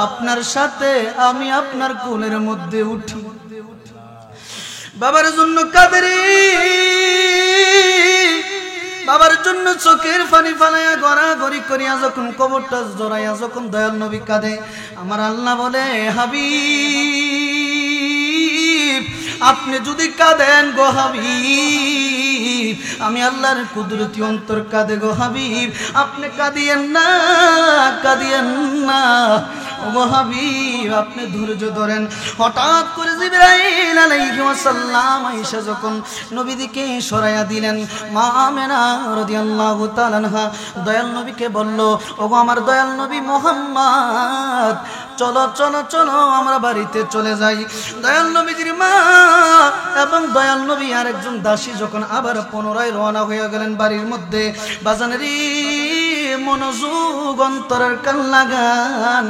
আপনার সাথে আমি আপনার কোলের মধ্যে উঠি। বাবার জন্য কাঁদরি, বাবার জন্য চোখের পানি ফালাইয়া গড়াগড়ি করিয়া যখন কবরটা জড়াইয়া যখন দয়াল নবী কাঁদে, আমার আল্লাহ বলে, হাবিব আপনি যদি কাঁদেন গো হাবিব, আমি আল্লাহর কুদরতি অন্তর কাঁদে গো হাবিব, আপনি কাঁদিয়েন না, কাঁদিয়েন না ও হাবিব, আপনি ধৈর্য ধরেন। হঠাৎ করে জিবরাইল আলাইহিস সালাম আয়েশা যখন নবীকে সরাইয়া দিলেন, মা আমেনা রাদিয়াল্লাহু তাআলা আনহা দয়াল নবীকে বলল, ওগো আমার দয়াল নবী মুহাম্মদ চলো চলো চলো আমরা বাড়িতে চলে যাই। দয়াল নবীজির মা এবং দয়াল নবী আর একজন দাসী যখন আবার পুনরায় রওনা হয়ে গেলেন বাড়ির মধ্যে, বাজানেরই মনোযোগ অন্তরের কান লাগান,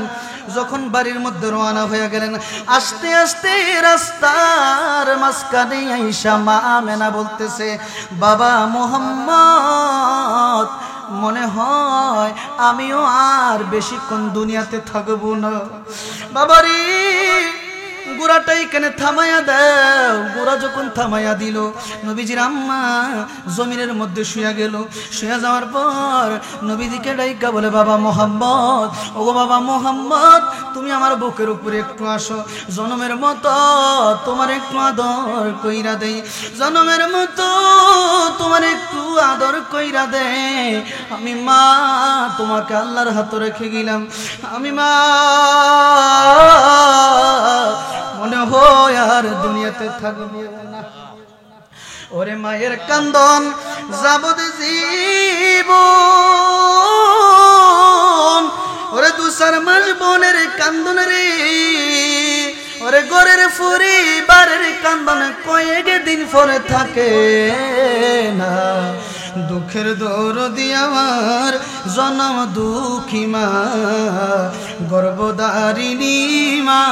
যখন বাড়ির মধ্যে রওনা হয়ে গেলেন, আস্তে আস্তে রাস্তার মাঝখানে আয়েশা মা আমেনা বলতেছে, বাবা মুহাম্মদ মনে হয় আমিও আর বেশিক্ষণ দুনিয়াতে থাকবো না। বাবারি গোড়াটা এখানে থামায়া দাও। গোড়া যখন থামায়া দিল, নবীজির আম্মা জমিনের মধ্যে শুয়া গেল। শুয়া যাওয়ার পর নবীজিকে ডাইকা বলে, বাবা মোহাম্মদ, ও বাবা মোহাম্মদ, তুমি আমার বুকের উপরে একটু আসো, জনমের মতো তোমার একটু আদর কইরা দেই, জনমের মতো তোমার একটু আদর কইরা দে। আমি মা তোমাকে আল্লাহর হাতে রেখে গেলাম, আমি মা মনে হয় আর দুনিয়াতে থাকবো না। ওরে মায়ের কান্দন যাবদ জীবন, ওরে 2-4 মাস বোনের কান্দন রে, ওরে ঘরের পরিবারের কান্দন কয়েক দিন পরে থাকে না। দুঃখের দরদি আমার জনম দুঃখী মা, গর্ভধারিণী মা,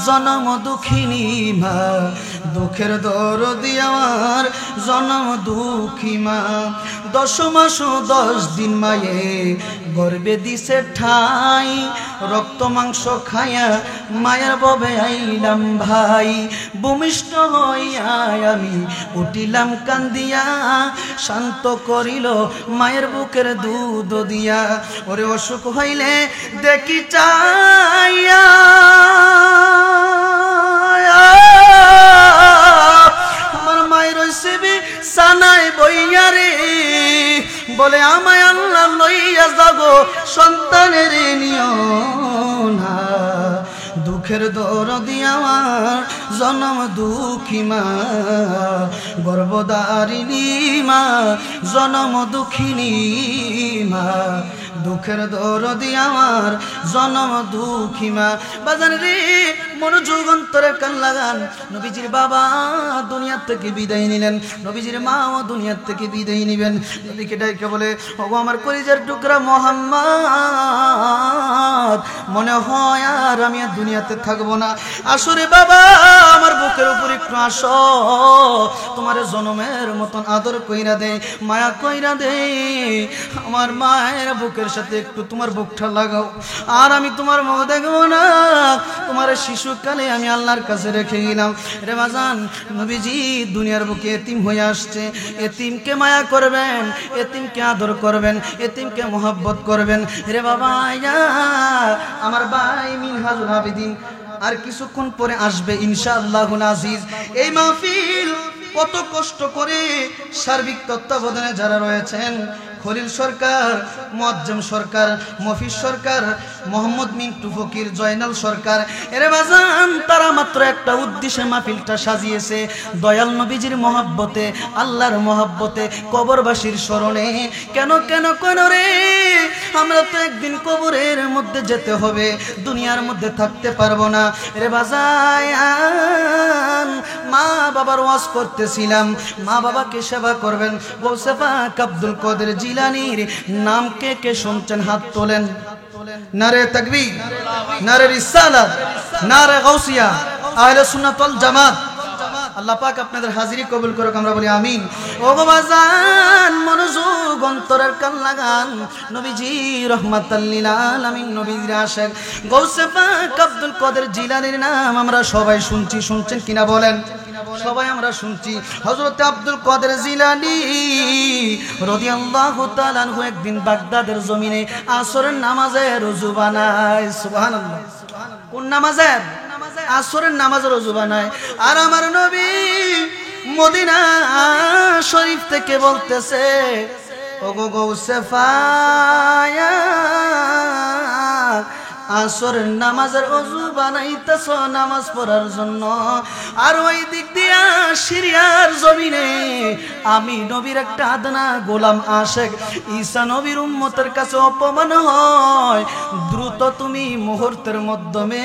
জনম দুঃখিনী মা। দুঃখের দরদি আমার জনম দুঃখী মা। 10 মাস 10 দিন মায়ে গর্বে দিছে ঠাই, রক্ত মাংস খায়া মায়ের ববে আইলাম ভাই। ভূমিষ্ঠ হইয়া আমি উঠিলাম কান্দিয়া, শান্ত করিল মায়ের বুকের দুধ দিয়া। ওরে অসুখ হইলে দেখি চাইয়া, আমার মায়ের রইছে সানাই বইয়া রে, বলে আমায় আল্লাহ লইয়া যাবো সন্তানের নিও না। দুঃখের দরদি আমার জনম দুঃখী মা, গর্ভধারিণী মা, জনম দুঃখিনী মা। দুঃখের দরদি আমার জনম দুঃখী মা। বাজান রে, মনোযোগ অন্তরে কান লাগান। নবীজির বাবা দুনিয়ার থেকে বিদায় নিলেন, নবীজির মাও দুনিয়ার থেকে বিদায় নিবেন। নবীকে ডাইকে বলে, ওগো আমার কলিজার টুকরা মোহাম্মদ, মনে হয় আর আমি আর দুনিয়াতে থাকবো না। আসরে বাবা, আমার বুকের উপর একটু আসো, তোমার জনমের মতন আদর কইরা দে, মায়া কইরা দে। আমার মায়ের বুকের সাথে একটু তোমার বুকটা লাগাও, আর আমি তোমার মুখ দেখবো না। তোমার শিশুকালে আমি আল্লাহর কাছে রেখে গেলাম রে বাজান। নবীজি দুনিয়ার বুকে এতিম হয়ে আসছে, এতিমকে মায়া করবেন, এতিমকে আদর করবেন, এতিমকে মোহাব্বত করবেন রে বাবা। আমার ভাই মিনহাজুল আবেদিন আর কিছুক্ষণ পরে আসবে ইনশাআল্লাহুল আজিজ। এই মাহফিল কত কষ্ট করে সার্বিক তত্ত্বাবধানে যারা রয়েছেন, খলিল সরকার, মুআজ্জম সরকার, মফিজ সরকার, মোহাম্মদ মিন্টু ফকির, জয়নাল সরকার, এরে বাজান তারা মাত্র একটা উদ্দেশ্যে মাহফিলটা সাজিয়েছে, দয়াল নবীজির মহব্বতে, আল্লাহর মহব্বতে, কবরবাসীর স্মরণে। কেন কেন কেন রে, আমরা তো একদিন কবরের মধ্যে যেতে হবে, দুনিয়ার মধ্যে থাকতে পারবো না রে বাজান। মা বাবার ওয়াজ করতেছিলাম, মা বাবাকে সেবা করবেন। গৌসে পাক আব্দুল কাদের জিলানীর নাম কে কে শুনছেন? হাত তোলেন। নারে তাকবীর, নারে রিসালাত, নারে গাউসিয়া, আহলে সুন্নাত ওয়াল জামাত। আল্লাহ পাক আপনাদের হাজিরি কবুল করুক, আমরা বলি আমিন। ও বাজান, মনোযোগ অন্তরের কান লাগান। নবীজি রহমাতাল লিল আলামিন, নবীর আশিক গৌসে পাক আব্দুল কাদের জিলানীর নাম আমরা সবাই শুনছি, শুনছেন কিনা বলেন? সবাই আমরা শুনছি। হযরত আব্দুল কাদের জিলানী রাদিয়াল্লাহু তাআলা আনহু একদিন বাগদাদের জমিনে আসরের নামাজের ওযু বানায়। সুবহানাল্লাহ। কোন নামাজের? আসরের নামাজের ওযু বানায়। আর আমার নবী মদিনা শরীফ থেকে বলতেছে, ওগো গৌসে ফায়া, আসরের নামাজের ওযু বানাইতেছ নামাজ পড়ার জন্য। আর ওই দিক দিয়া সিরিয়ার জমিনে আমি নবীর একটা আদনা গোলাম আশেক ঈসা নবীর উম্মতের কাছে অপমান হয়। দ্রুত তুমি মুহূর্তের মাধ্যমে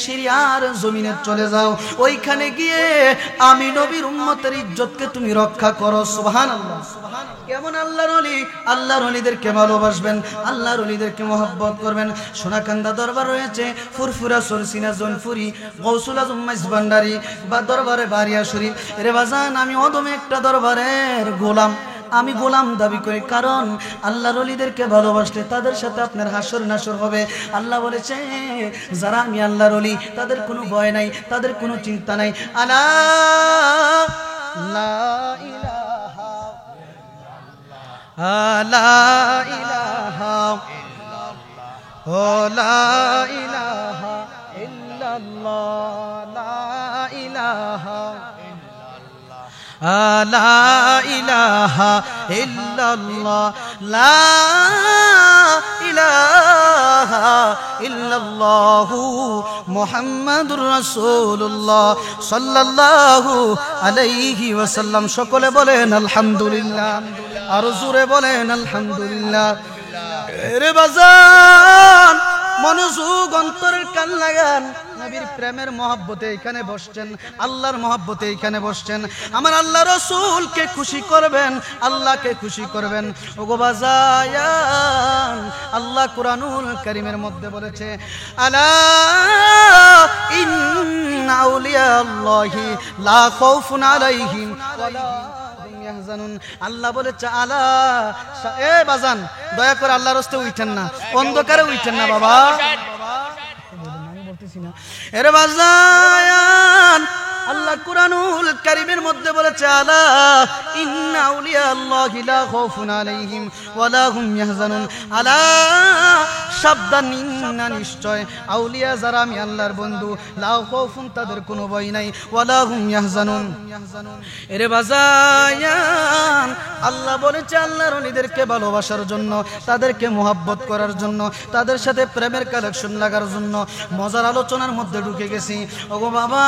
সিরিয়ার জমিনে চলে যাও, ওইখানে গিয়ে আমি নবীর উম্মতের ইজ্জতকে তুমি রক্ষা করো। সুবহানাল্লাহ। কেমন আল্লাহর ওলি, আল্লাহর ওলিদেরকে ভালোবাসবেন, আল্লাহর ওলিদেরকে মহব্বত করবেন। সোনাকান্দা দরবার রয়েছে, ফুরফুরা সরসিনা জনপুরি, গৌসুল আজম মাইজভান্ডারি বা দরবারে বারিয়া শরীফ। রে বাজান, আমি অদমে একটা দরবারের গোলাম, আমি গোলাম দাবি করি, কারণ আল্লাহর ওলিদেরকে ভালোবাসলে তাদের সাথে আপনার হাসর নাসর হবে। আল্লাহ বলেছে যারা আমি আল্লাহর ওলি তাদের কোনো ভয় নাই, তাদের কোনো চিন্তা নাই। আলা লা ইলাহা লা ইলাহা ও লা ইলাহা ইল্লাল্লাহ লা ইলাহা লা ইলাহা ইল্লাল্লাহ লা ইলাহা ইল্লাল্লাহু মুহাম্মাদুর রাসূলুল্লাহ সাল্লাল্লাহু আলাইহি ওয়াসাল্লাম। সকলে বলেন আলহামদুলিল্লাহ, আর জোরে বলেন আলহামদুলিল্লাহ। রে বাজান, মনোযোগ অন্তরের কান লাগান। নবীর প্রেমের মহব্বতে এখানে বসছেন, আল্লাহর মহব্বতে এখানে বসছেন। আমার আল্লাহ রাসূলকে খুশি করবেন, আল্লাহকে খুশি করবেন। ওগো বাজায়ান, আল্লাহ কুরআনুল কারীমের মধ্যে বলেছে আলা ইন্না আউলিয়া আল্লাহি লা খাউফুন আলাইহিম ওয়ালা হুম ইয়াহজানুন। আল্লাহ বলেছে আলা, এ বাজান দয়া করে আল্লাহর রাস্তায় উঠেন না, অন্ধকারে উঠেন না বাবা। এরে বাজায়ান, আল্লাহ কুরআনুল কারীমের মধ্যে বলেছে আলা ইন্না আউলিয়া আল্লাহি লা খাউফুন আলাইহিম ওয়ালা হুম ইয়াহজানুন। আলা, সাবধান, ইন্না নিশ্চয়, আউলিয়া যারা আমি আল্লাহর বন্ধু, লা খাউফুন তাদের কোনো ভয় নাই, ওয়ালা হুম ইয়াহজানুন। এরে বাজায়ান, আল্লাহ বলেছে আল্লাহর ওলিদেরকে ভালোবাসার জন্য, তাদেরকে মোহাব্বত করার জন্য, তাদের সাথে প্রেমের কালেকশন লাগার জন্য মজার আলোচনার মধ্যে ঢুকে গেছি। ওগো বাবা,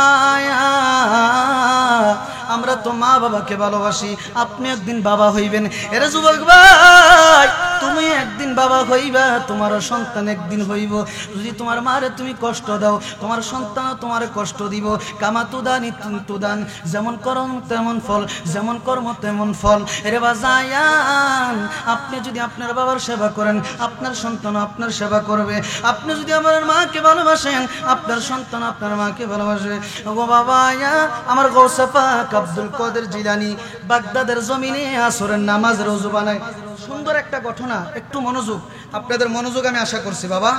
আমরা তো মা বাবাকে ভালোবাসি। আপনি একদিন বাবা হইবেন। এরে যুবক ভাই, তুমি একদিন বাবা হইবা, তোমার সন্তান একদিন হইব। যদি তোমার মারে তুমি কষ্ট দাও, তোমার সন্তানও তোমার কষ্ট দিব। কামা তুদানি তুদান, যেমন কর্ম তেমন ফল, যেমন কর্ম তেমন ফল। এরে বাজায়ান, আপনি যদি আপনার বাবার সেবা করেন, আপনার সন্তান আপনার সেবা করবে। আপনি যদি আমার মাকে ভালোবাসেন, আপনার সন্তান আপনার মাকে ভালোবাসে। ওগো বাবা, আমার গৌসে পাক আব্দুল কাদের জিলানী বাগদাদের জমিনে আসরের নামাজের ওযু বানায়। সুন্দর একটা ঘটনা, একটু মনোযোগ, আপনাদের মনোযোগ আমি আশা করছি বাবা,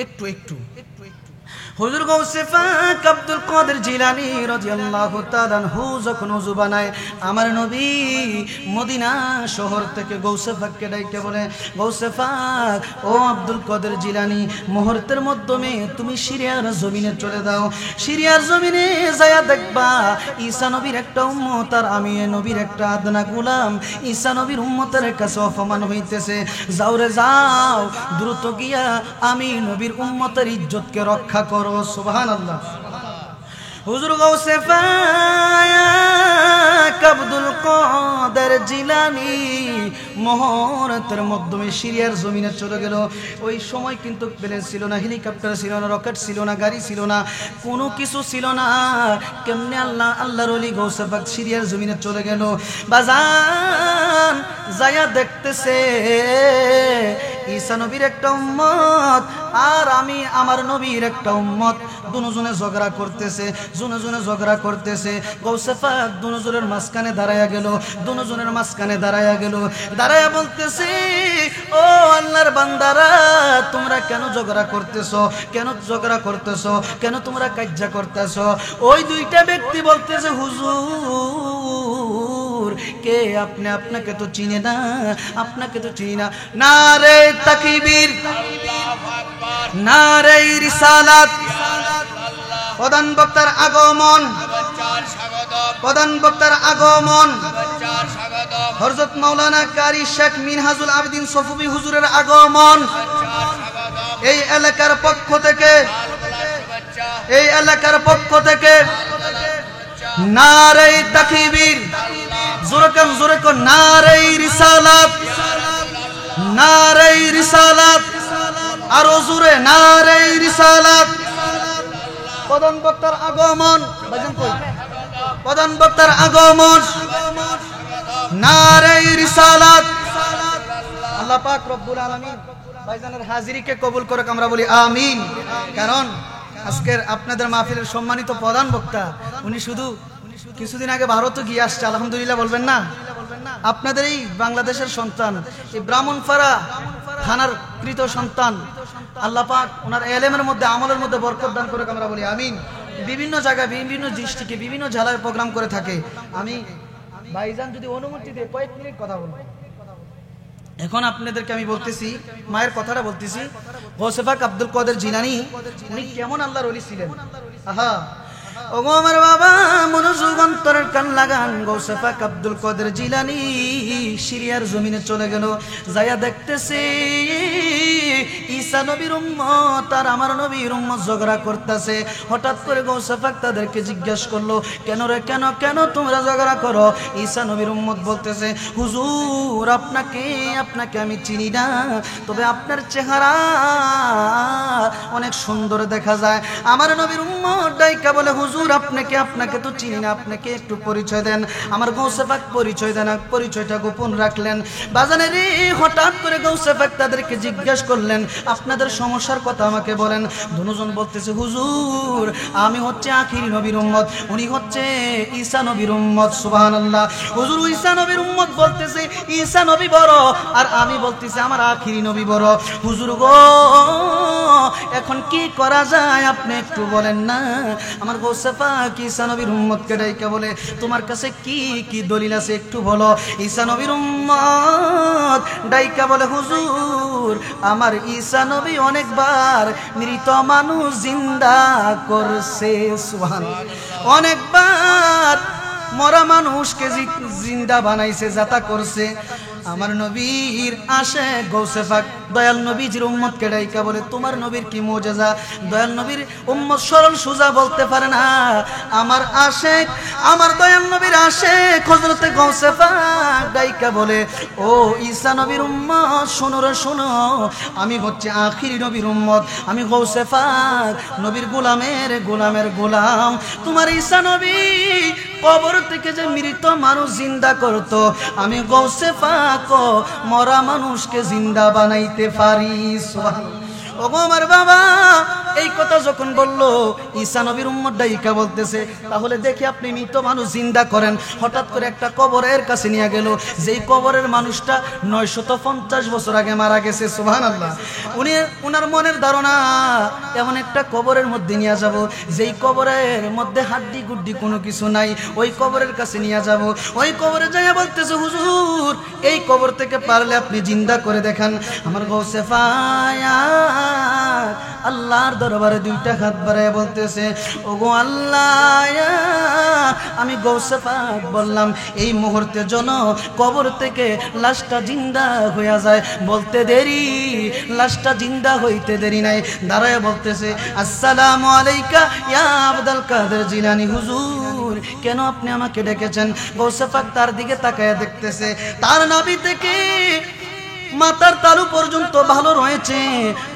একটু একটু হুজুর গৌসে পাক আব্দুল কাদের জিলানী রাদিয়াল্লাহু তাআলা আনহু যখন ওযু বানায়, আমার নবী মদিনা শহর থেকে গৌসে পাককে ডাইকে বলে, গৌসে পাক ও আব্দুল কাদের জিলানী, মুহূর্তের মাধ্যমে তুমি সিরিয়ার জমিনে চলে দাও। সিরিয়ার জমিনে যায়া দেখবা ঈসা নবীর একটা উম্মত আর আমি নবীর একটা আদনা গোলাম ঈসা নবীর উম্মতের কাছে অপমান হইতেছে। যাও রে যাও, দ্রুত গিয়া আমি নবীর উম্মতের ইজ্জতকে রক্ষা করো। সুবহানাল্লাহ। হুজুর গৌসে পাক আব্দুল কাদের জিলানী মুহূর্তের মাধ্যমে সিরিয়ার জমিনে চলে গেল। ওই সময় কিন্তু প্লেন ছিল না, হেলিকপ্টার ছিল না, রকেট ছিল না, গাড়ি ছিল না, কোনো কিছু ছিল না। কেমনে আল্লাহর ওলি গৌসে পাক সিরিয়ার জমিনে চলে গেল। বাজান যায়া দেখতেছে ঈসা নবীর একটা উম্মত আর আমি আমার নবীর একটা উম্মত দুজনে ঝগড়া করতেছে, দুজনে ঝগড়া করতেছে। গৌসে পাক দুজনের মাঝখানে দাঁড়ায়া গেল, দুজনের মাঝখানে দাঁড়ায়া গেল, দাঁড়ায়া বলতেছে ও আল্লাহর বান্দারা, তোমরা কেন ঝগড়া করতেছো, কেন ঝগড়া করতেছো, কেন তোমরা কাজ্জা করতেছো? ওই দুইটা ব্যক্তি বলতেছে হুজুর কে আপনি, আপনাকে তো চিনে না, আপনাকে তো চিনি না। নারে তাকবীর, নারে রিসালাত, প্রধান বক্তার আগমন, প্রধান বক্তার আগমন, হযরত মাওলানা কারি শেখ মিনহাজুল আবেদিন সফুবি হুজুরের আগমন। এই এলাকার পক্ষ থেকে, এই এলাকার পক্ষ থেকে নারে তাকবীর, জোরকান জোরকান নারে রিসালাত, নারে রিসালাত, আরো জোরে নারে রিসালাত। প্রধান বক্তার আগমন, বাজান কই? প্রধান বক্তার আগমন, নারে রিসালাত। আল্লাহ পাক রব্বুল আলামিন ভাইজানের হাজিরিকে কবুল করুক, আমরা বলি আমিন। কারণ আজকের আপনাদের মাহফিলের সম্মানিত প্রধান বক্তা উনি শুধু কিছুদিন আগে ভারতে গিয়ে আসছে, আলহামদুলিল্লাহ বলবেন না? আপনাদের এই বাংলাদেশের সন্তান, এই ব্রাহ্মণপাড়া থানার কৃত সন্তান, আল্লাহ পাক ওনার এলেমের মধ্যে আমলের মধ্যে বরকত দান করে আমরা বলি আমিন। বিভিন্ন জায়গায় বিভিন্ন ডিস্ট্রিক্টে বিভিন্ন জেলায় প্রোগ্রাম করে থাকে। আমি ভাইজান যদি অনুমতি দেয় কয়েক মিনিট কথা বলবো। এখন আপনাদেরকে আমি বলতেছি, মায়ের কথাটা বলতেছি, গৌসে পাক আব্দুল কাদের জিলানী উনি কেমন আল্লাহর ওলি ছিলেন। আহা ওগো আমার বাবা, মনোযোগ অন্তরের কান লাগান। গৌসে পাক আব্দুল কাদের জিলানী সিরিয়ার জমিনে চলে গেল, যাইয়া দেখতেছে ঈসা নবীর উম্মত আর আমার নবীর উম্মত ঝগড়া করতেছে। হঠাৎ করে গৌসে পাক তাদেরকে জিজ্ঞাসা করলো, কেন রে কেন কেন তোমরা ঝগড়া করো? ঈসা নবীর উম্মত বলতেছে, হুজুর আপনাকে আমি চিনি না, তবে আপনার চেহারা অনেক সুন্দর দেখা যায়। আমার নবীর উম্মত ডাইকা বলে, হুজুর আপনাকে তো চিনি না, আপনাকে একটু পরিচয় দেন। আমার গৌসে পাক পরিচয় দেন, পরিচয়টা গোপন রাখলেন। বাজানের হঠাৎ করে গৌসে পাক তাদেরকে জিজ্ঞাসা করলেন, আপনাদের সমস্যার কথা আমাকে বলেন। দুজন বলতেছে, হুজুর আমি হচ্ছে আখিরি নবীর উম্মত, উনি হচ্ছে ঈসা নবীর উম্মত। সুবহানাল্লাহ। হুজুর ঈসা নবীর উম্মত বলতেছে ঈসা নবী বড়, আর আমি বলতেছি আমার আখিরি নবী বড়। হুজুর গো এখন কি করা যায় আপনি একটু বলেন না। আমার গৌসে পাক ঈসা নবীর উম্মতকে ডাইকা বলে, তোমার কাছে কি কি দলিল আছে একটু বলো। ঈসা নবীর উম্মত ডাইকা বলে, হুজুর আমার ঈসা নবী অনেকবার মৃত মানুষ জিন্দা করছে। সুবহানাল্লাহ। অনেকবার মরা মানুষকে জিন্দা বানাইছে, যাতা করছে। আমার নবীর আশে গৌসে পাক দয়াল নবীজির উম্মতকে ডাইকা বলে, তোমার নবীর কি মুজিজা। দয়াল নবীর উম্মত সরল সুজা বলতে পারে না। আমার আশেক, আমার দয়াল নবীর আশেক হযরতে গৌসে পাক ডাইকা বলে, ও ঈসা নবীর উম্মত শোনো রে শোনো, আমি হচ্ছে আখিরি নবীর উম্মত, আমি গৌসে পাক নবীর গোলামের গোলাম। তোমার ঈসা নবী কবর থেকে যে মৃত মানুষ জিন্দা করতো, আমি গৌসে পাক মরা মানুষকে জিন্দা বানাইতে পারি। সুবহানাল্লাহ। ওগো আমার বাবা, এই কথা যখন বললো ঈসা নবীর উম্মত ডাইকা বলতেছে, তাহলে দেখি আপনি মৃত মানুষ জিন্দা করেন। হঠাৎ করে একটা কবরের কাছে নিয়ে গেল, যেই কবরের মানুষটা 950 বছর আগে মারা গেছে। সুবহানাল্লাহ। উনার মনের ধারণা এমন একটা কবরের মধ্যে নিয়ে যাব, যেই কবরের মধ্যে হাড্ডি গুড্ডি কোনো কিছু নাই, ওই কবরের কাছে নিয়ে যাব। ওই কবরে যাইয়া বলতেছে, হুজুর এই কবর থেকে পারলে আপনি জিন্দা করে দেখান। আমার গৌসে পাক আল্লাহর দরবারে দুইটা হাত বাড়ায় বলতেছে, ওগো আল্লাহ, আমি গৌসে পাক বললাম এই মুহূর্তে যেন কবর থেকে লাশটা জিন্দা হইয়া যায়। বলতে দেরি, লাশটা জিন্দা হইতে দেরি নাই। দাঁড়ায় বলতেছে, আসসালামু আলাইকা ইয়া আব্দুল কাদের জিলানী। হুজুর কেন আপনি আমাকে ডেকেছেন? গৌসে পাক তার দিকে তাকায় দেখতেছে, তার নাভি থেকে মাথার তালু পর্যন্ত ভালো রয়েছে,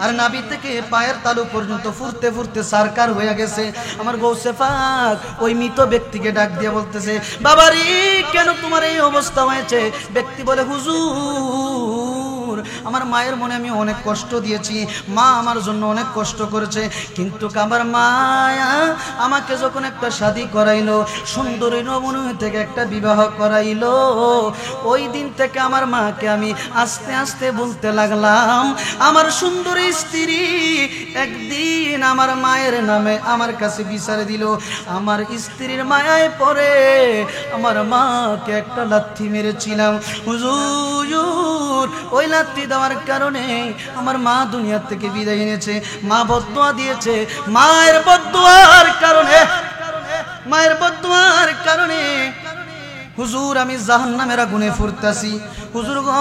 আর নাভি থেকে পায়ের তালু পর্যন্ত ফুরতে ফুরতে সারকার হয়ে গেছে। আমার গৌসে পাক ওই মৃত ব্যক্তিকে ডাক দিয়ে বলতেছে, বাবারি কেন তোমার এই অবস্থা হয়েছে? ব্যক্তি বলে, হুজুর আমার মায়ের মনে আমি অনেক কষ্ট দিয়েছি, মা আমার জন্য অনেক কষ্ট করেছে, কিন্তু আমার মায়া আমাকে যখন একটা শাদী করাইলো, সুন্দরী নমুনা থেকে একটা বিবাহ করাইলো, ওই দিন থেকে আমার মাকে আমি আস্তে আস্তে বলতে লাগলাম। আমার সুন্দরী স্ত্রী একদিন আমার মায়ের নামে আমার কাছে বিচার দিল। আমার স্ত্রীর মায়ায় পড়ে আমার মাকে একটা লাথি মেরেছিলাম। হুজুর ওই লাথি দেওয়ার কারণে আমার মা দুনিয়া থেকে বিদায় নিয়েছে। মা বদদুয়া দিয়েছে, মায়ের বদদুয়ার কারণে হুজুর আমি জাহান্নামের আগুনে ফুরতাছি। হুজুর গো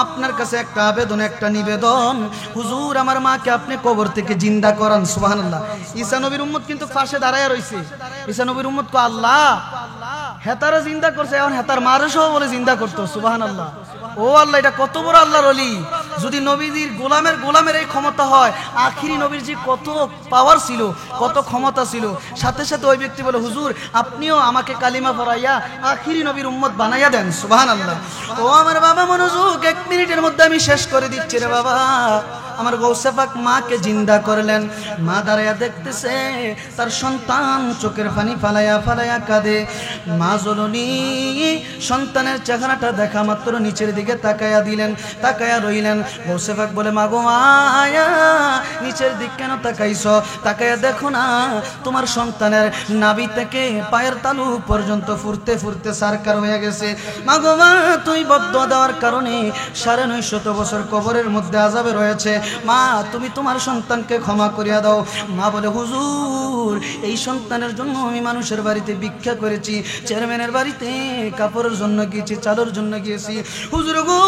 আপনার কাছে একটা আবেদন, একটা নিবেদন, হুজুর আমার মাকে আপনি কবর থেকে জিন্দা করান। সুবহানাল্লাহ। ঈসা নবীর উম্মত কিন্তু পাশে দাঁড়ায় রইছে। ঈসা নবীর উম্মত কো আল্লাহ হেতারা জিন্দা করছে, এখন হেতার মারে সহ বলে জিন্দা করতো। সুবহানাল্লাহ। ও আল্লাহ, এটা কত বড় আল্লাহর ওলি। যদি নবীর গোলামের এই ক্ষমতা হয়, আখিরি নবীর যে কত পাওয়ার ছিল, কত ক্ষমতা ছিল। সাথে সাথে ওই ব্যক্তি বলে, হুজুর আপনিও আমাকে কালিমা পড়াইয়া আখিরি নবীর উম্মত বানাইয়া দেন। সুবহানাল্লাহ। ও আমার বাবা মনোযোগ, 1 মিনিটের মধ্যে আমি শেষ করে দিচ্ছি রে বাবা। আমার গৌসে পাক মাকে জিন্দা করলেন। মা দাঁড়ায়া দেখতেছে তার সন্তান চোখের পানি ফালাইয়া ফালাইয়া কাঁদে। মা জননী সন্তানের চেহারাটা দেখা মাত্র নিচের দিকে তাকায়া দিলেন, তাকায়া রইলেন। গৌসে পাক বলে, মা গো মায়া, নিচের দিক কেন তাকাইছ? তাকায়া দেখো না তোমার সন্তানের নাভি থেকে পায়ের তালু পর্যন্ত ফুরতে ফুরতে সারকার হয়ে গেছে। মা গো মা, তুই বদদুয়া দেওয়ার কারণে ৯৫০ বছর কবরের মধ্যে আযাবে রয়েছে। মা, তুমি তোমার সন্তানকে ক্ষমা করিয়া দাও। মা বলে, হুজুর, এই সন্তানের জন্য আমি মানুষের বাড়িতে ভিক্ষা করেছি, চেয়ারম্যানের বাড়িতে কাপড়ের জন্য গিয়েছি, চালের জন্য গিয়েছি। হুজুর গো,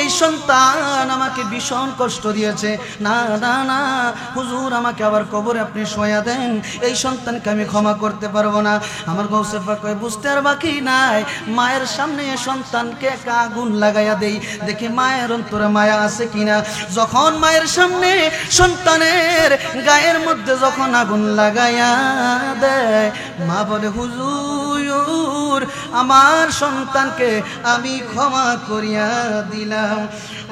এই সন্তান আমাকে ভীষণ কষ্ট দিয়েছে। না না না হুজুর, আমাকে আবার কবরে আপনি শোয়া দেন, এই সন্তানকে আমি ক্ষমা করতে পারবো না। আমার গৌসে পাক কয়, বুঝতে আর বাকি নাই, মায়ের সামনে সন্তানকে একটা আগুন লাগাইয়া দেই, দেখি মায়ের অন্তরে মায়া আছে কিনা। যখন মায়ের সামনে সন্তানের গায়ের মধ্যে যখন আগুন লাগাইয়া দেয়, মা বলে, হুজুর, আমার সন্তানকে আমি ক্ষমা করিয়া দিলাম।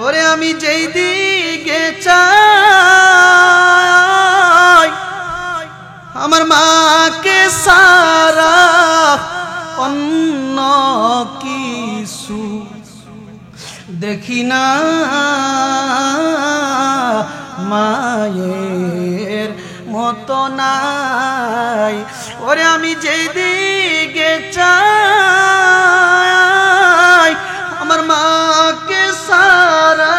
ওরে আমি যেই দিকে চাই আমার মাকে সারা অন্য কিছু দেখি না, মায়ের মতো নাই। ওরে আমি যেই দিকে চাই আমার মাকে সারা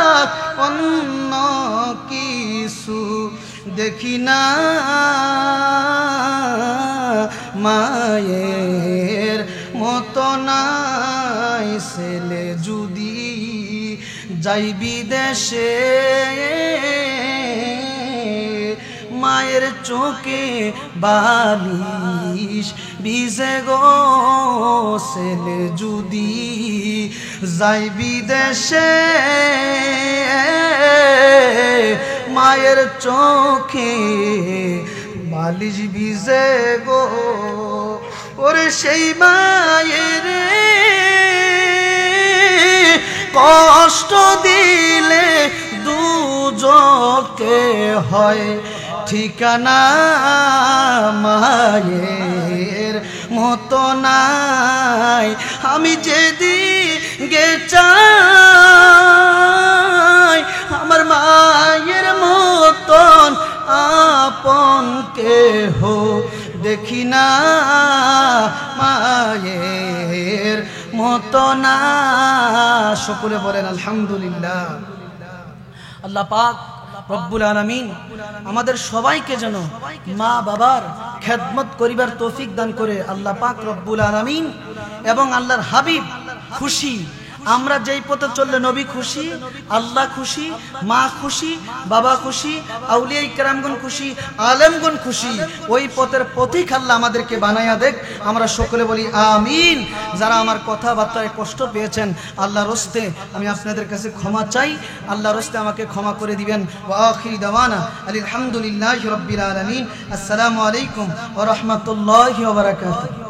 অন্য কিছু দেখি না, মায়ের মতো নাই। ছেলে যদি যাই বিদেশে মায়ের চোখে বালিশ ভিজে গো, ছেলে যদি যাই বিদেশে মায়ের চোখে বালিশ ভিজে গো। ওরে সেই মায়ের কষ্ট দিলে দুজকে হয় ঠিকানা, মায়ের মতো নাই। আমি যেদিকে চাই আমার মায়ের মতন আপন কেহ দেখি না, মায়ের মতো না। সকলে বলেন আলহামদুলিল্লাহ। আল্লাহ পাক রব্বুল আলামিন আমাদের সবাইকে যেন মা বাবার খেদমত করিবার তৌফিক দান করে। আল্লাহ পাক রব্বুল আলামিন এবং আল্লাহর হাবিব খুশি। আমরা যেই পথে চললে নবী খুশি, আল্লাহ খুশি, মা খুশি, বাবা খুশি, আউলিয়া ইকরামগণ খুশি, আলেমগণ খুশি, ওই পথের পথিক আল্লাহ আমাদেরকে বানাইয়া দেখ। আমরা সকলে বলি আমিন। যারা আমার কথাবার্তায় কষ্ট পেয়েছেন, আল্লাহর হস্তে আমি আপনাদের কাছে ক্ষমা চাই। আল্লাহর হস্তে আমাকে ক্ষমা করে দিবেন। ওয়া আখিরি দাওয়ানা আলহামদুলিল্লাহি রাব্বিল আলামিন। আসসালামু আলাইকুম ওয়া রাহমাতুল্লাহি ওয়া বারাকাতুহু।